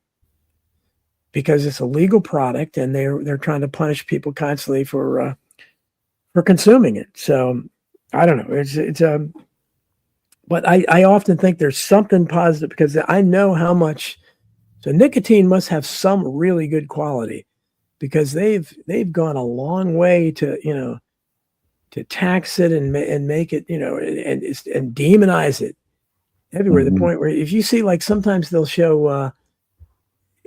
because it's a legal product and they're trying to punish people constantly for consuming it. So I don't know. But I often think there's something positive, because I know how much. So nicotine must have some really good quality, because they've gone a long way to tax it and make it, and demonize it everywhere. Mm-hmm. The point where, if you see, like, sometimes they'll show.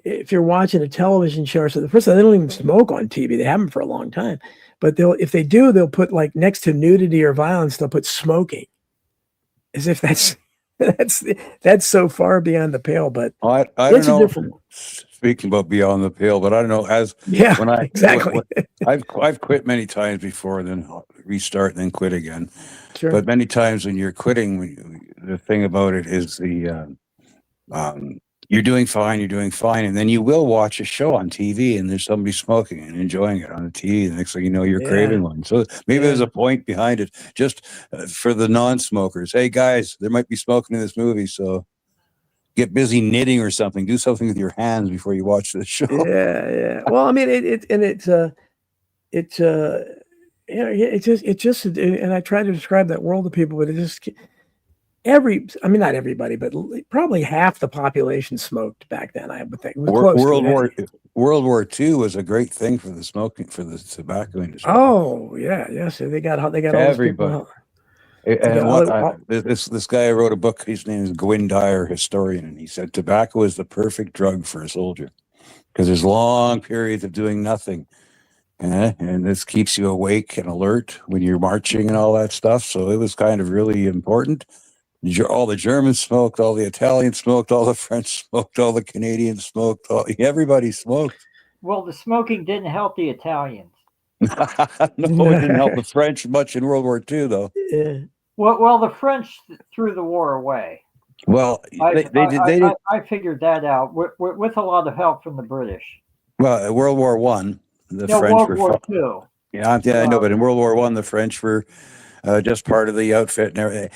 If you're watching a television show, or so, the first, they don't even smoke on TV. They haven't for a long time, but if they do, they'll put, like, next to nudity or violence, they'll put smoking, as if that's so far beyond the pale. But I don't know. Speaking about beyond the pale, but I don't know. Exactly. I've quit many times before, and then restart and then quit again. Sure. But many times when you're quitting, the thing about it is you're doing fine, and then you will watch a show on TV and there's somebody smoking and enjoying it on the TV. The next thing you know, you're craving one. So maybe there's a point behind it, just for the non-smokers. Hey guys, there might be smoking in this movie, so get busy knitting or something. Do something with your hands before you watch the show. Yeah. Well, I mean, it's just, and I try to describe that world to people, but it just. Not everybody, but probably half the population smoked back then, I would think. World War II was a great thing for the tobacco industry. Oh yeah. So they got everybody. This guy wrote a book. His name is Gwynne Dyer, historian, and he said tobacco is the perfect drug for a soldier, because there's long periods of doing nothing, and this keeps you awake and alert when you're marching and all that stuff. So it was kind of really important. All the Germans smoked, all the Italians smoked, all the French smoked, all the Canadians smoked, everybody smoked. Well, the smoking didn't help the Italians. No, it didn't help the French much in World War II, though. Yeah. Well, the French threw the war away. Well, they did. I figured that out with a lot of help from the British. Well, World War One, the French World were. War II. Yeah, I know, but in World War One, the French were just part of the outfit and everything.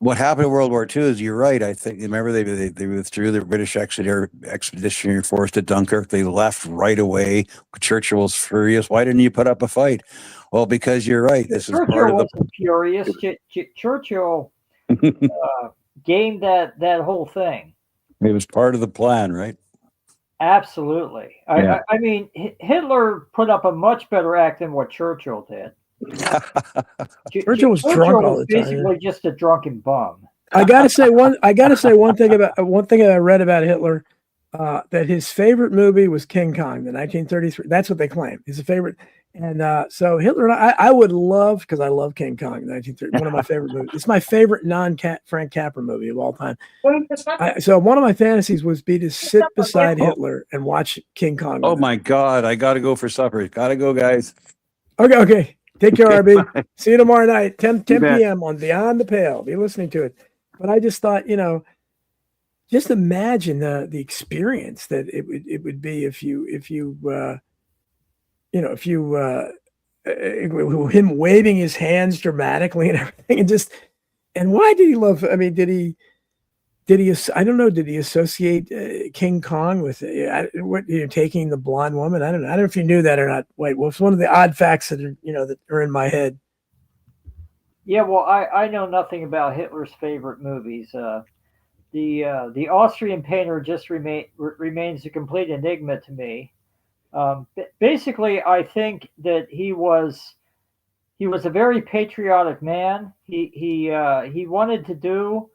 What happened in World War II is, you're right. I think, remember, they withdrew the British Expeditionary Force to Dunkirk. They left right away. Churchill was furious. Why didn't you put up a fight? Well, because you're right. Churchill wasn't furious. Churchill gamed that whole thing. It was part of the plan, right? Absolutely. Yeah. I mean, Hitler put up a much better act than what Churchill did. Churchill was drunk all the time. Basically, just a drunken bum. I gotta say one thing that I read about Hitler, that his favorite movie was King Kong, the 1933. That's what they claim. His favorite. And so Hitler, and I would love, because I love King Kong, 1930, one of my favorite movies. It's my favorite Frank Capra movie of all time. So one of my fantasies was to sit beside Hitler and watch King Kong. Oh my God, I got to go for supper. Got to go, guys. Okay. Take care, RB. See you tomorrow night, 10 You bet. p.m. on Beyond the Pale. Be listening to it. But I just thought, just imagine the experience that it would be if him waving his hands dramatically and everything, and why did he love? I mean, did he? I don't know. Did he associate King Kong with taking the blonde woman? I don't know. I don't know if you knew that or not. Wait, well, it's one of the odd facts that are in my head. Yeah, well, I know nothing about Hitler's favorite movies. The Austrian painter just remains a complete enigma to me. Basically, I think that he was a very patriotic man. He wanted to do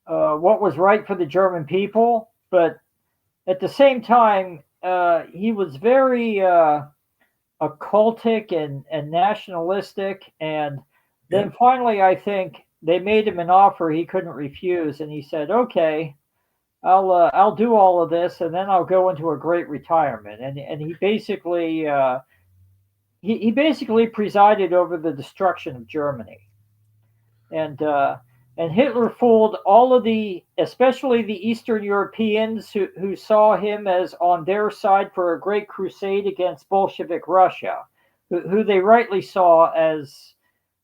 what was right for the German people, but at the same time, he was very occultic and nationalistic. And then finally, I think they made him an offer he couldn't refuse, and he said, "Okay, I'll do all of this, and then I'll go into a great retirement." And he basically he basically presided over the destruction of Germany, and Hitler fooled all of especially the Eastern Europeans who saw him as on their side for a great crusade against Bolshevik Russia, who they rightly saw as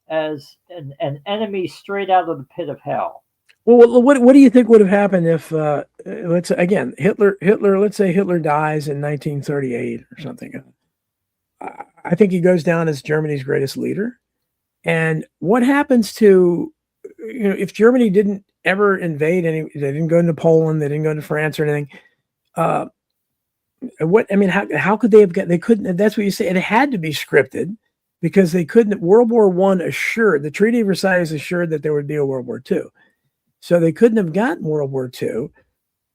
an enemy straight out of the pit of hell. Well, what do you think would have happened if let's again Hitler? Let's say Hitler dies in 1938 or something. I think he goes down as Germany's greatest leader. And what happens to if Germany didn't ever invade they didn't go into Poland, they didn't go into France or anything. How could they have they couldn't, that's what you say. It had to be scripted because they couldn't. World War I assured, the Treaty of Versailles assured that there would be a World War II. So they couldn't have gotten World War II.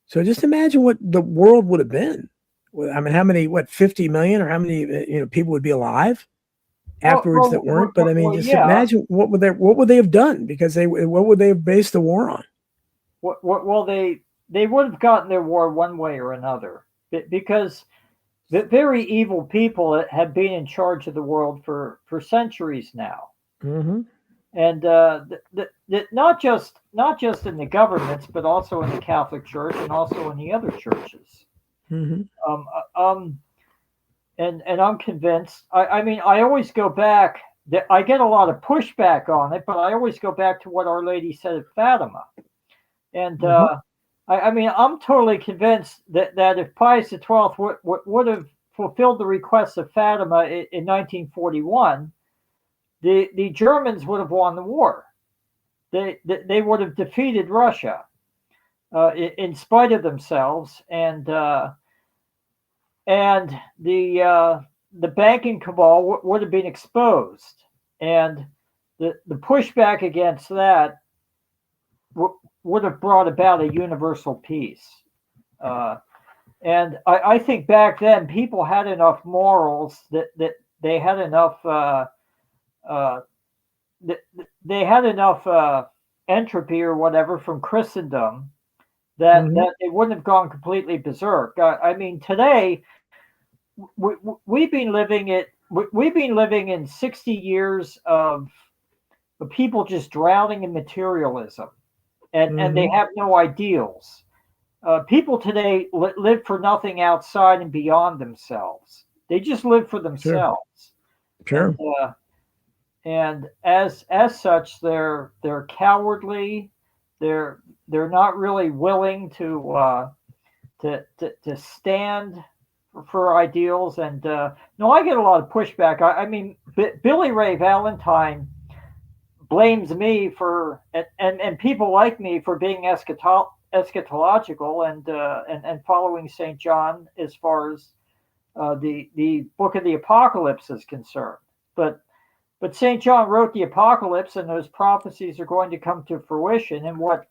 So just imagine what the world would have been. I mean, how many, 50 million or how many, people would be alive afterwards that weren't. But I mean, imagine what would they have done? Because what would they have based the war on? Well, they would have gotten their war one way or another, because the very evil people have been in charge of the world for centuries now. Mm-hmm. And not just in the governments, but also in the Catholic Church and also in the other churches. Mm-hmm. And I'm convinced. I mean, I always go back. I get a lot of pushback on it, but I always go back to what Our Lady said at Fatima. And I mean, I'm totally convinced that if Pius XII would have fulfilled the request of Fatima in 1941. The Germans would have won the war. They would have defeated Russia in spite of themselves, and the banking cabal would have been exposed, and the pushback against that would have brought about a universal peace. And I think back then people had enough morals that they had enough. They had enough entropy or whatever from Christendom that they wouldn't have gone completely berserk. I mean, today we've been living in 60 years of people just drowning in materialism, and they have no ideals. People today live for nothing outside and beyond themselves. They just live for themselves. Sure. And as such, they're cowardly. They're not really willing to stand for ideals. And no, I get a lot of pushback. I mean, Billy Ray Valentine blames me for and people like me for being eschatological and following St. John as far as the book of the Apocalypse is concerned. But St. John wrote the Apocalypse, and those prophecies are going to come to fruition. And what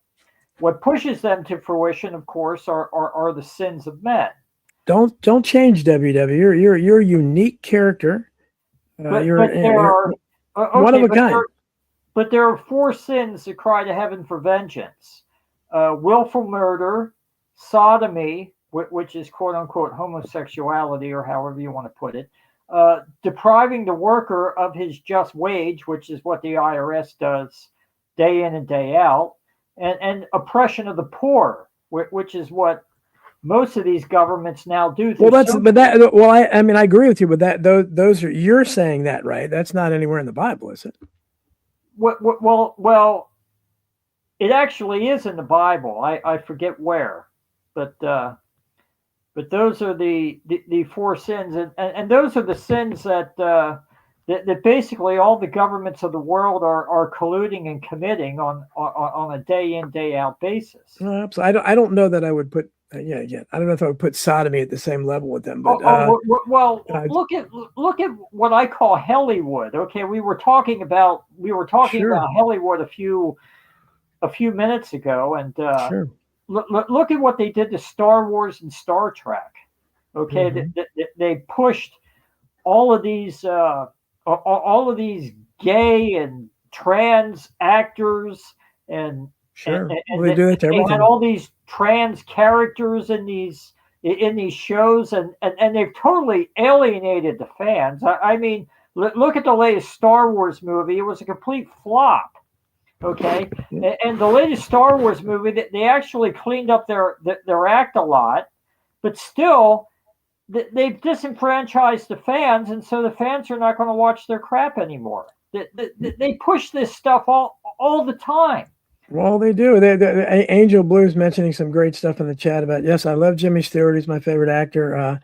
pushes them to fruition, of course, are the sins of men. Don't change, WW. You're a unique character. You're one of a kind. But there are 4 sins that cry to heaven for vengeance: willful murder, sodomy, which is quote unquote homosexuality, or however you want to put it, depriving the worker of his just wage, which is what the IRS does day in and day out, and oppression of the poor, which is what most of these governments now do. Well, I mean, I agree with you, but those are, you're saying that, right? That's not anywhere in the Bible, is it? Well, it actually is in the Bible. I forget where, but those are the four sins, and those are the sins that basically all the governments of the world are colluding and committing on a day in, day out basis. No, absolutely. I don't know that I would put I don't know if I would put sodomy at the same level with them, but well, look at what I call Hollywood. Okay, we were talking about Sure. Hollywood a few minutes ago, and sure. look at what they did to Star Wars and Star Trek. Okay, they pushed all of these gay and trans actors, and Sure. and Well, they do that to they everything. had all these trans characters in these shows, and they've totally alienated the fans. I mean, look at the latest Star Wars movie; it was a complete flop. Okay, and the latest Star Wars movie, they actually cleaned up their act a lot, but still, they've disenfranchised the fans, and so the fans are not going to watch their crap anymore. They push this stuff all the time. Well, they do. Angel Blue's mentioning some great stuff in the chat about, yes, I love Jimmy Stewart. He's my favorite actor.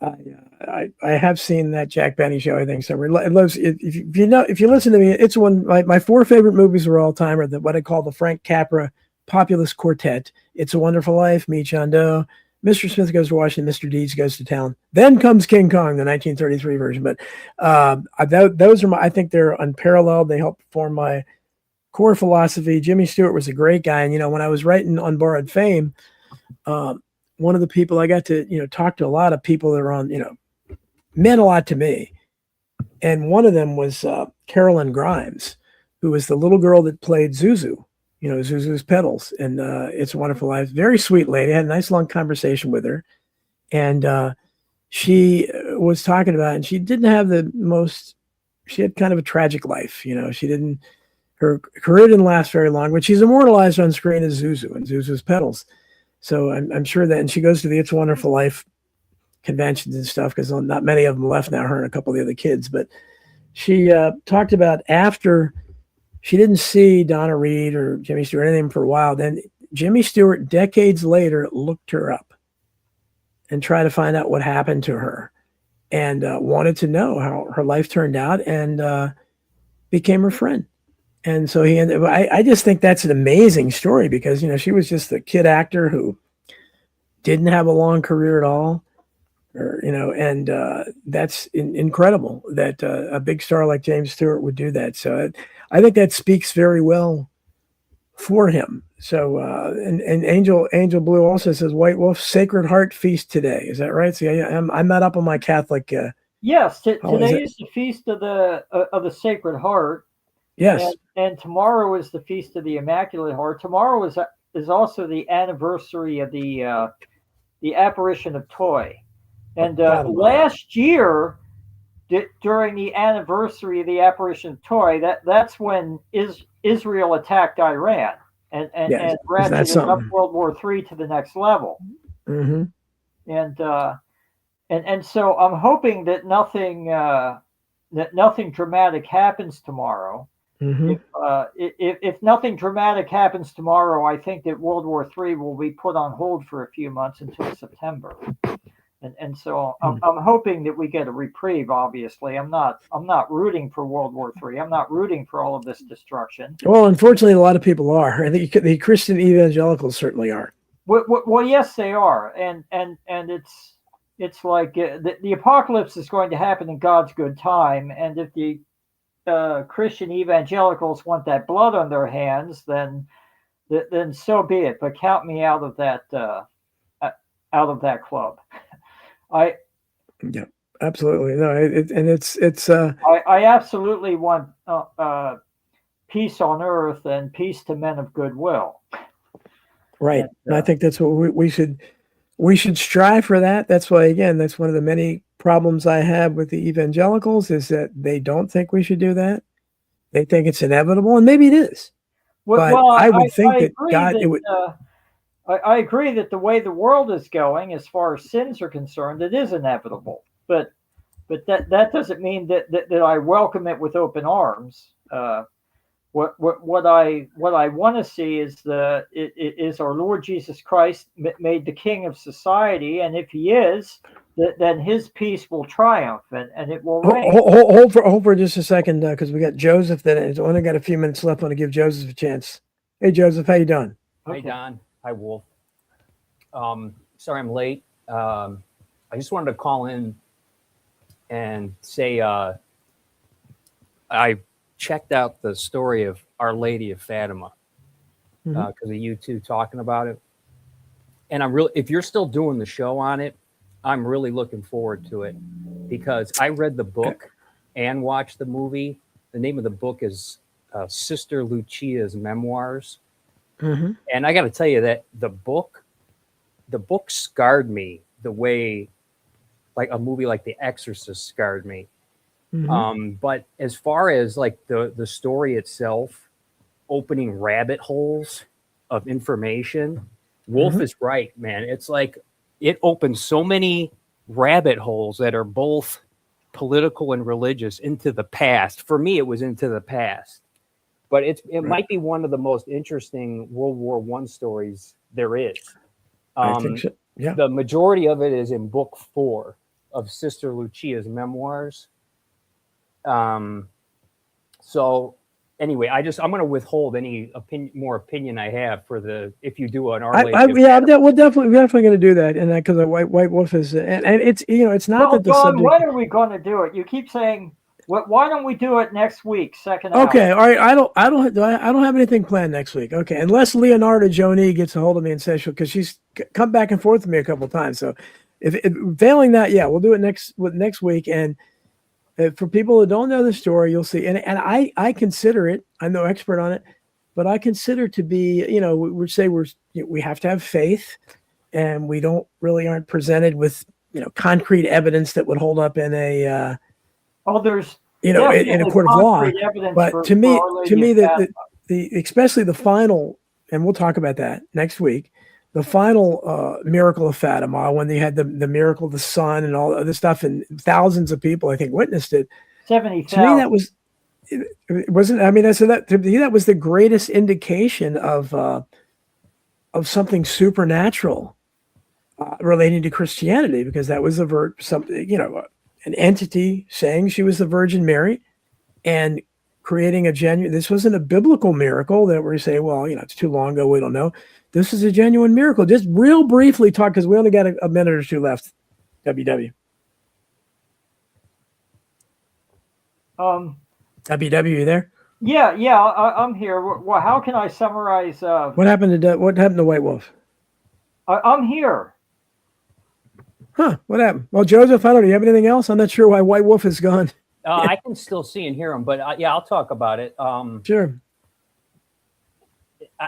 I have seen that Jack Benny show. I think so. If you listen to me, it's one my four favorite movies of all time are what I call the Frank Capra Populist Quartet. It's a Wonderful Life, Me, John Doe, Mr. Smith Goes to Washington, Mr. Deeds Goes to Town. Then comes King Kong, the 1933 version. But those are I think they're unparalleled. They help form my core philosophy. Jimmy Stewart was a great guy. And, when I was writing On Borrowed Fame, one of the people I got to, talk to a lot of people that are on, meant a lot to me. And one of them was Carolyn Grimes, who was the little girl that played Zuzu, Zuzu's Petals. And It's a Wonderful Life. Very sweet lady. I had a nice long conversation with her. And she was talking about it, and she didn't have she had kind of a tragic life. Her career didn't last very long, but she's immortalized on screen as Zuzu and Zuzu's Petals. So I'm sure that, and she goes to the It's a Wonderful Life conventions and stuff, because not many of them left now, her and a couple of the other kids. But she talked about after she didn't see Donna Reed or Jimmy Stewart or anything for a while, then Jimmy Stewart, decades later, looked her up and tried to find out what happened to her, and wanted to know how her life turned out, and became her friend. And so I just think that's an amazing story, because, she was just a kid actor who didn't have a long career at all, and that's incredible that a big star like James Stewart would do that. So I think that speaks very well for him. So, and Angel Blue also says White Wolf Sacred Heart Feast today. Is that right? See, I'm not up on my Catholic. Yes, today is the feast of the Sacred Heart. Yes. And tomorrow is the Feast of the Immaculate Heart. Tomorrow is also the anniversary of the apparition of Toy. And last year, during the anniversary of the apparition of Toy, that's when Israel attacked Iran and ratcheted up World War III to the next level. Mm-hmm. And so I'm hoping that nothing dramatic happens tomorrow. Mm-hmm. If nothing dramatic happens tomorrow, I think that World War III will be put on hold for a few months until September, and so I'm hoping that we get a reprieve. Obviously, I'm not rooting for World War III. I'm not rooting for all of this destruction. Well, unfortunately, a lot of people are. I think the Christian evangelicals certainly are. Well, yes, they are, and it's like the apocalypse is going to happen in God's good time, and if the Christian evangelicals want that blood on their hands, then so be it. But count me out of that club. Yeah, absolutely. No, it's. I absolutely want peace on earth and peace to men of goodwill. Right, and I think that's what we should we should strive for that. That's why, again, that's one of the many problems I have with the evangelicals is that they don't think we should do that. They think it's inevitable, and maybe it is. But I would think that agree God, that, it would. I agree that the way the world is going, as far as sins are concerned, it is inevitable. But that doesn't mean that I welcome it with open arms. What I want to see is is our Lord Jesus Christ made the King of society, and if He is, then His peace will triumph and it will reign. Hold for just a second, because we got Joseph. That it's only got a few minutes left. I want to give Joseph a chance. Hey, Joseph, how you doing? Hi, Don. Hi, Wolf. Sorry I'm late. I just wanted to call in and say I checked out the story of Our Lady of Fatima because of you two talking about it. And I'm really, if you're still doing the show on it, I'm really looking forward to it because I read the book and watched the movie. The name of the book is Sister Lucia's Memoirs. And I got to tell you that the book scarred me the way like a movie like The Exorcist scarred me. But as far as like the story itself, opening rabbit holes of information, Wolf is right, man. It's like it opens so many rabbit holes that are both political and religious into the past. For me, it was into the past. But it might be one of the most interesting World War I stories there is. I think so. Yeah. The majority of it is in book 4 of Sister Lucia's Memoirs. So anyway, I'm going to withhold any more opinion I have for if you do an Our Lady. We're definitely going to do that, and because White Wolf is, and it's it's not that the Don, subject. when are we going to do it? You keep saying, why don't we do it next week? Second hour. Okay, all right. I don't have anything planned next week. Okay, unless Leonardo Joni gets a hold of me and says because she's come back and forth with me a couple of times. So, if failing that, yeah, we'll do it next week. And for people who don't know the story, you'll see. And I consider it. I'm no expert on it, but I consider to be we have to have faith, and we aren't presented with concrete evidence that would hold up in a. There's in a court of law, but to me, especially the final, and we'll talk about that next week. The final miracle of Fatima, when they had the miracle of the sun and all other stuff, and thousands of people, I think, witnessed it. 70,000. To me, that was it wasn't. I mean, I said that to me, that was the greatest indication of something supernatural relating to Christianity, because that was an entity saying she was the Virgin Mary and creating a genuine. This wasn't a biblical miracle that we say, well, it's too long ago, we don't know. This is a genuine miracle. Just real briefly talk, because we only got a minute or two left. WW, you there? Yeah, I'm here. Well, how can I summarize? What happened to White Wolf? I'm here. Huh? What happened? Well, Joseph, I don't know. Do you have anything else? I'm not sure why White Wolf is gone. I can still see and hear him, but I'll talk about it. Sure.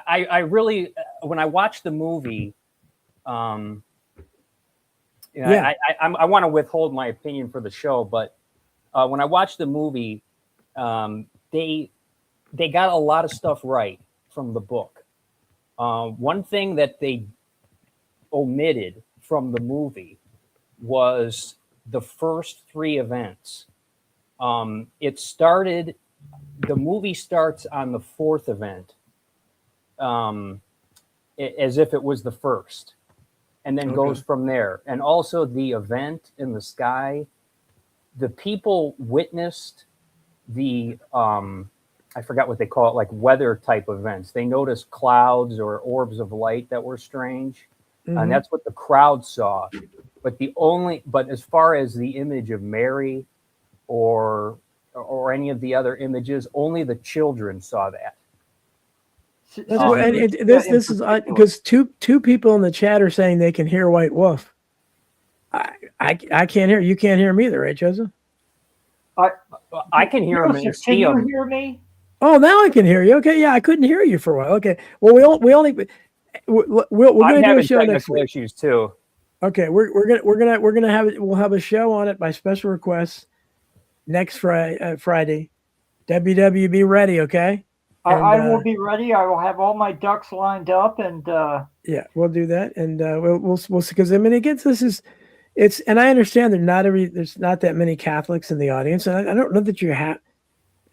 I really, when I watched the movie, I want to withhold my opinion for the show, but when I watched the movie, they got a lot of stuff right from the book. One thing that they omitted from the movie was the first 3 events. The movie starts on the 4th event, as if it was the first, and then goes from there. And also the event in the sky, the people witnessed the, I forgot what they call it, like weather type events. They noticed clouds or orbs of light that were strange. And that's what the crowd saw. But as far as the image of Mary or any of the other images, only the children saw that. This is because two people in the chat are saying they can hear White Wolf. I can't hear. You can't hear him either, right, Joseph? I can hear him and see him. Can you hear me? Oh, now I can hear you. Okay, yeah, I couldn't hear you for a while. Okay, well, we're going to do a show next week. Issues too. Okay, we're gonna have it. We'll have a show on it by special request next Friday. WWB ready, okay? I will be ready. I will have all my ducks lined up, and yeah, we'll do that, and we'll see. Because I mean, again, it's, and I understand there's not that many Catholics in the audience, and I don't know that you have.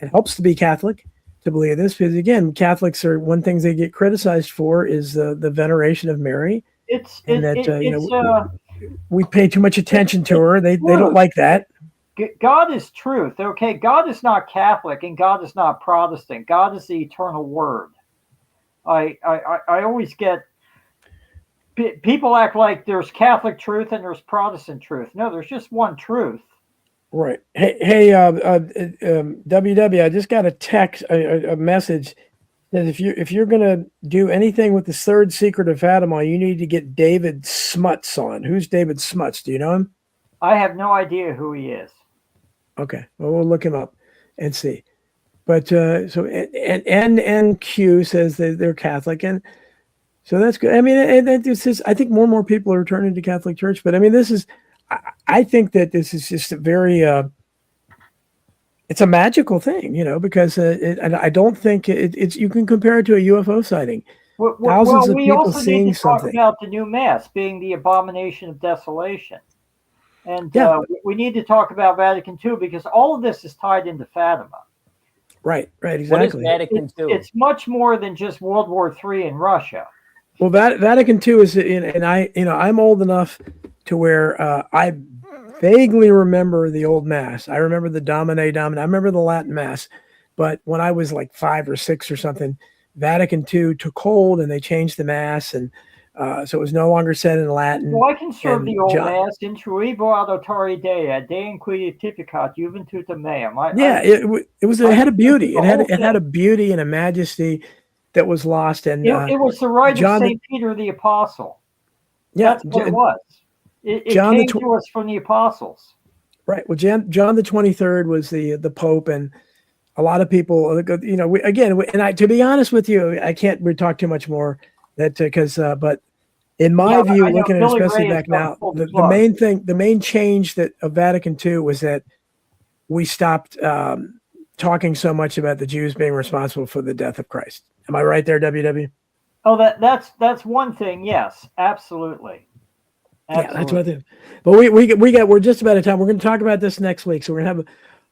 It helps to be Catholic to believe this, because again, Catholics are one thing they get criticized for is the veneration of Mary. We pay too much attention to her. They don't like that. God is truth. Okay, God is not Catholic and God is not Protestant. God is the eternal Word. I always get people act like there's Catholic truth and there's Protestant truth. No, there's just one truth. Right. Hey, WW, I just got a text, a message that if you're gonna do anything with the third secret of Fatima, you need to get David Smuts on. Who's David Smuts? Do you know him? I have no idea who he is. Okay, well, we'll look him up and see. But so and NNQ says that they're Catholic, and so that's good. I mean, and this is, I think more and more people are returning to Catholic Church. But I mean, I think that this is just a very it's a magical thing, because and I don't think it's you can compare it to a UFO sighting. Thousands of people seeing something. Talk about the new mass being the abomination of desolation, and we need to talk about Vatican II because all of this is tied into Fatima. Right, exactly. What is Vatican II? It's much more than just World War III in Russia. Well, Vatican II is, and I'm old enough to where I vaguely remember the old mass. I remember the Domine. I remember the Latin mass, but when I was like 5 or 6 or something, Vatican II took hold and they changed the mass, and so it was no longer said in Latin. Well, I can serve the old mass in Truibo Auditorii Dei, Dei Inquietificat Juventutem Meum. It had a beauty. It had a beauty and a majesty that was lost, and it was the rite of Saint Peter the Apostle. Yeah, that's what it was. It came to us from the apostles. Right. Well, John the 23rd was the Pope, and a lot of people, to be honest with you, I can't talk too much more but in my view, looking at it, especially back now, the main change of Vatican II was that we stopped talking so much about the Jews being responsible for the death of Christ. Am I right there, WW? Oh, that's one thing. Yes, absolutely. Yeah, that's what I think. But we're just about out of time. We're going to talk about this next week. So we're going to have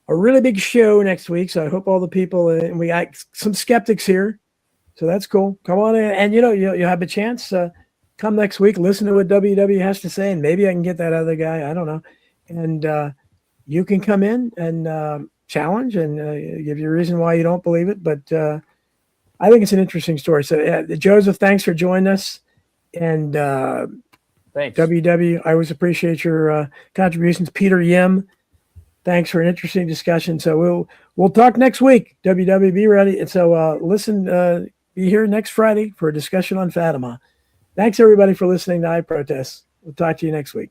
a really big show next week. So I hope all the people, and we got some skeptics here. So that's cool. Come on in, and you'll have a chance. Come next week, listen to what WW has to say, and maybe I can get that other guy. I don't know. And you can come in and challenge and give your reason why you don't believe it. But I think it's an interesting story. So Joseph, thanks for joining us. And thanks. WW, I always appreciate your contributions. Peter Yim, thanks for an interesting discussion. So we'll talk next week. WW, be ready. And so be here next Friday for a discussion on Fatima. Thanks everybody for listening to I Protest. We'll talk to you next week.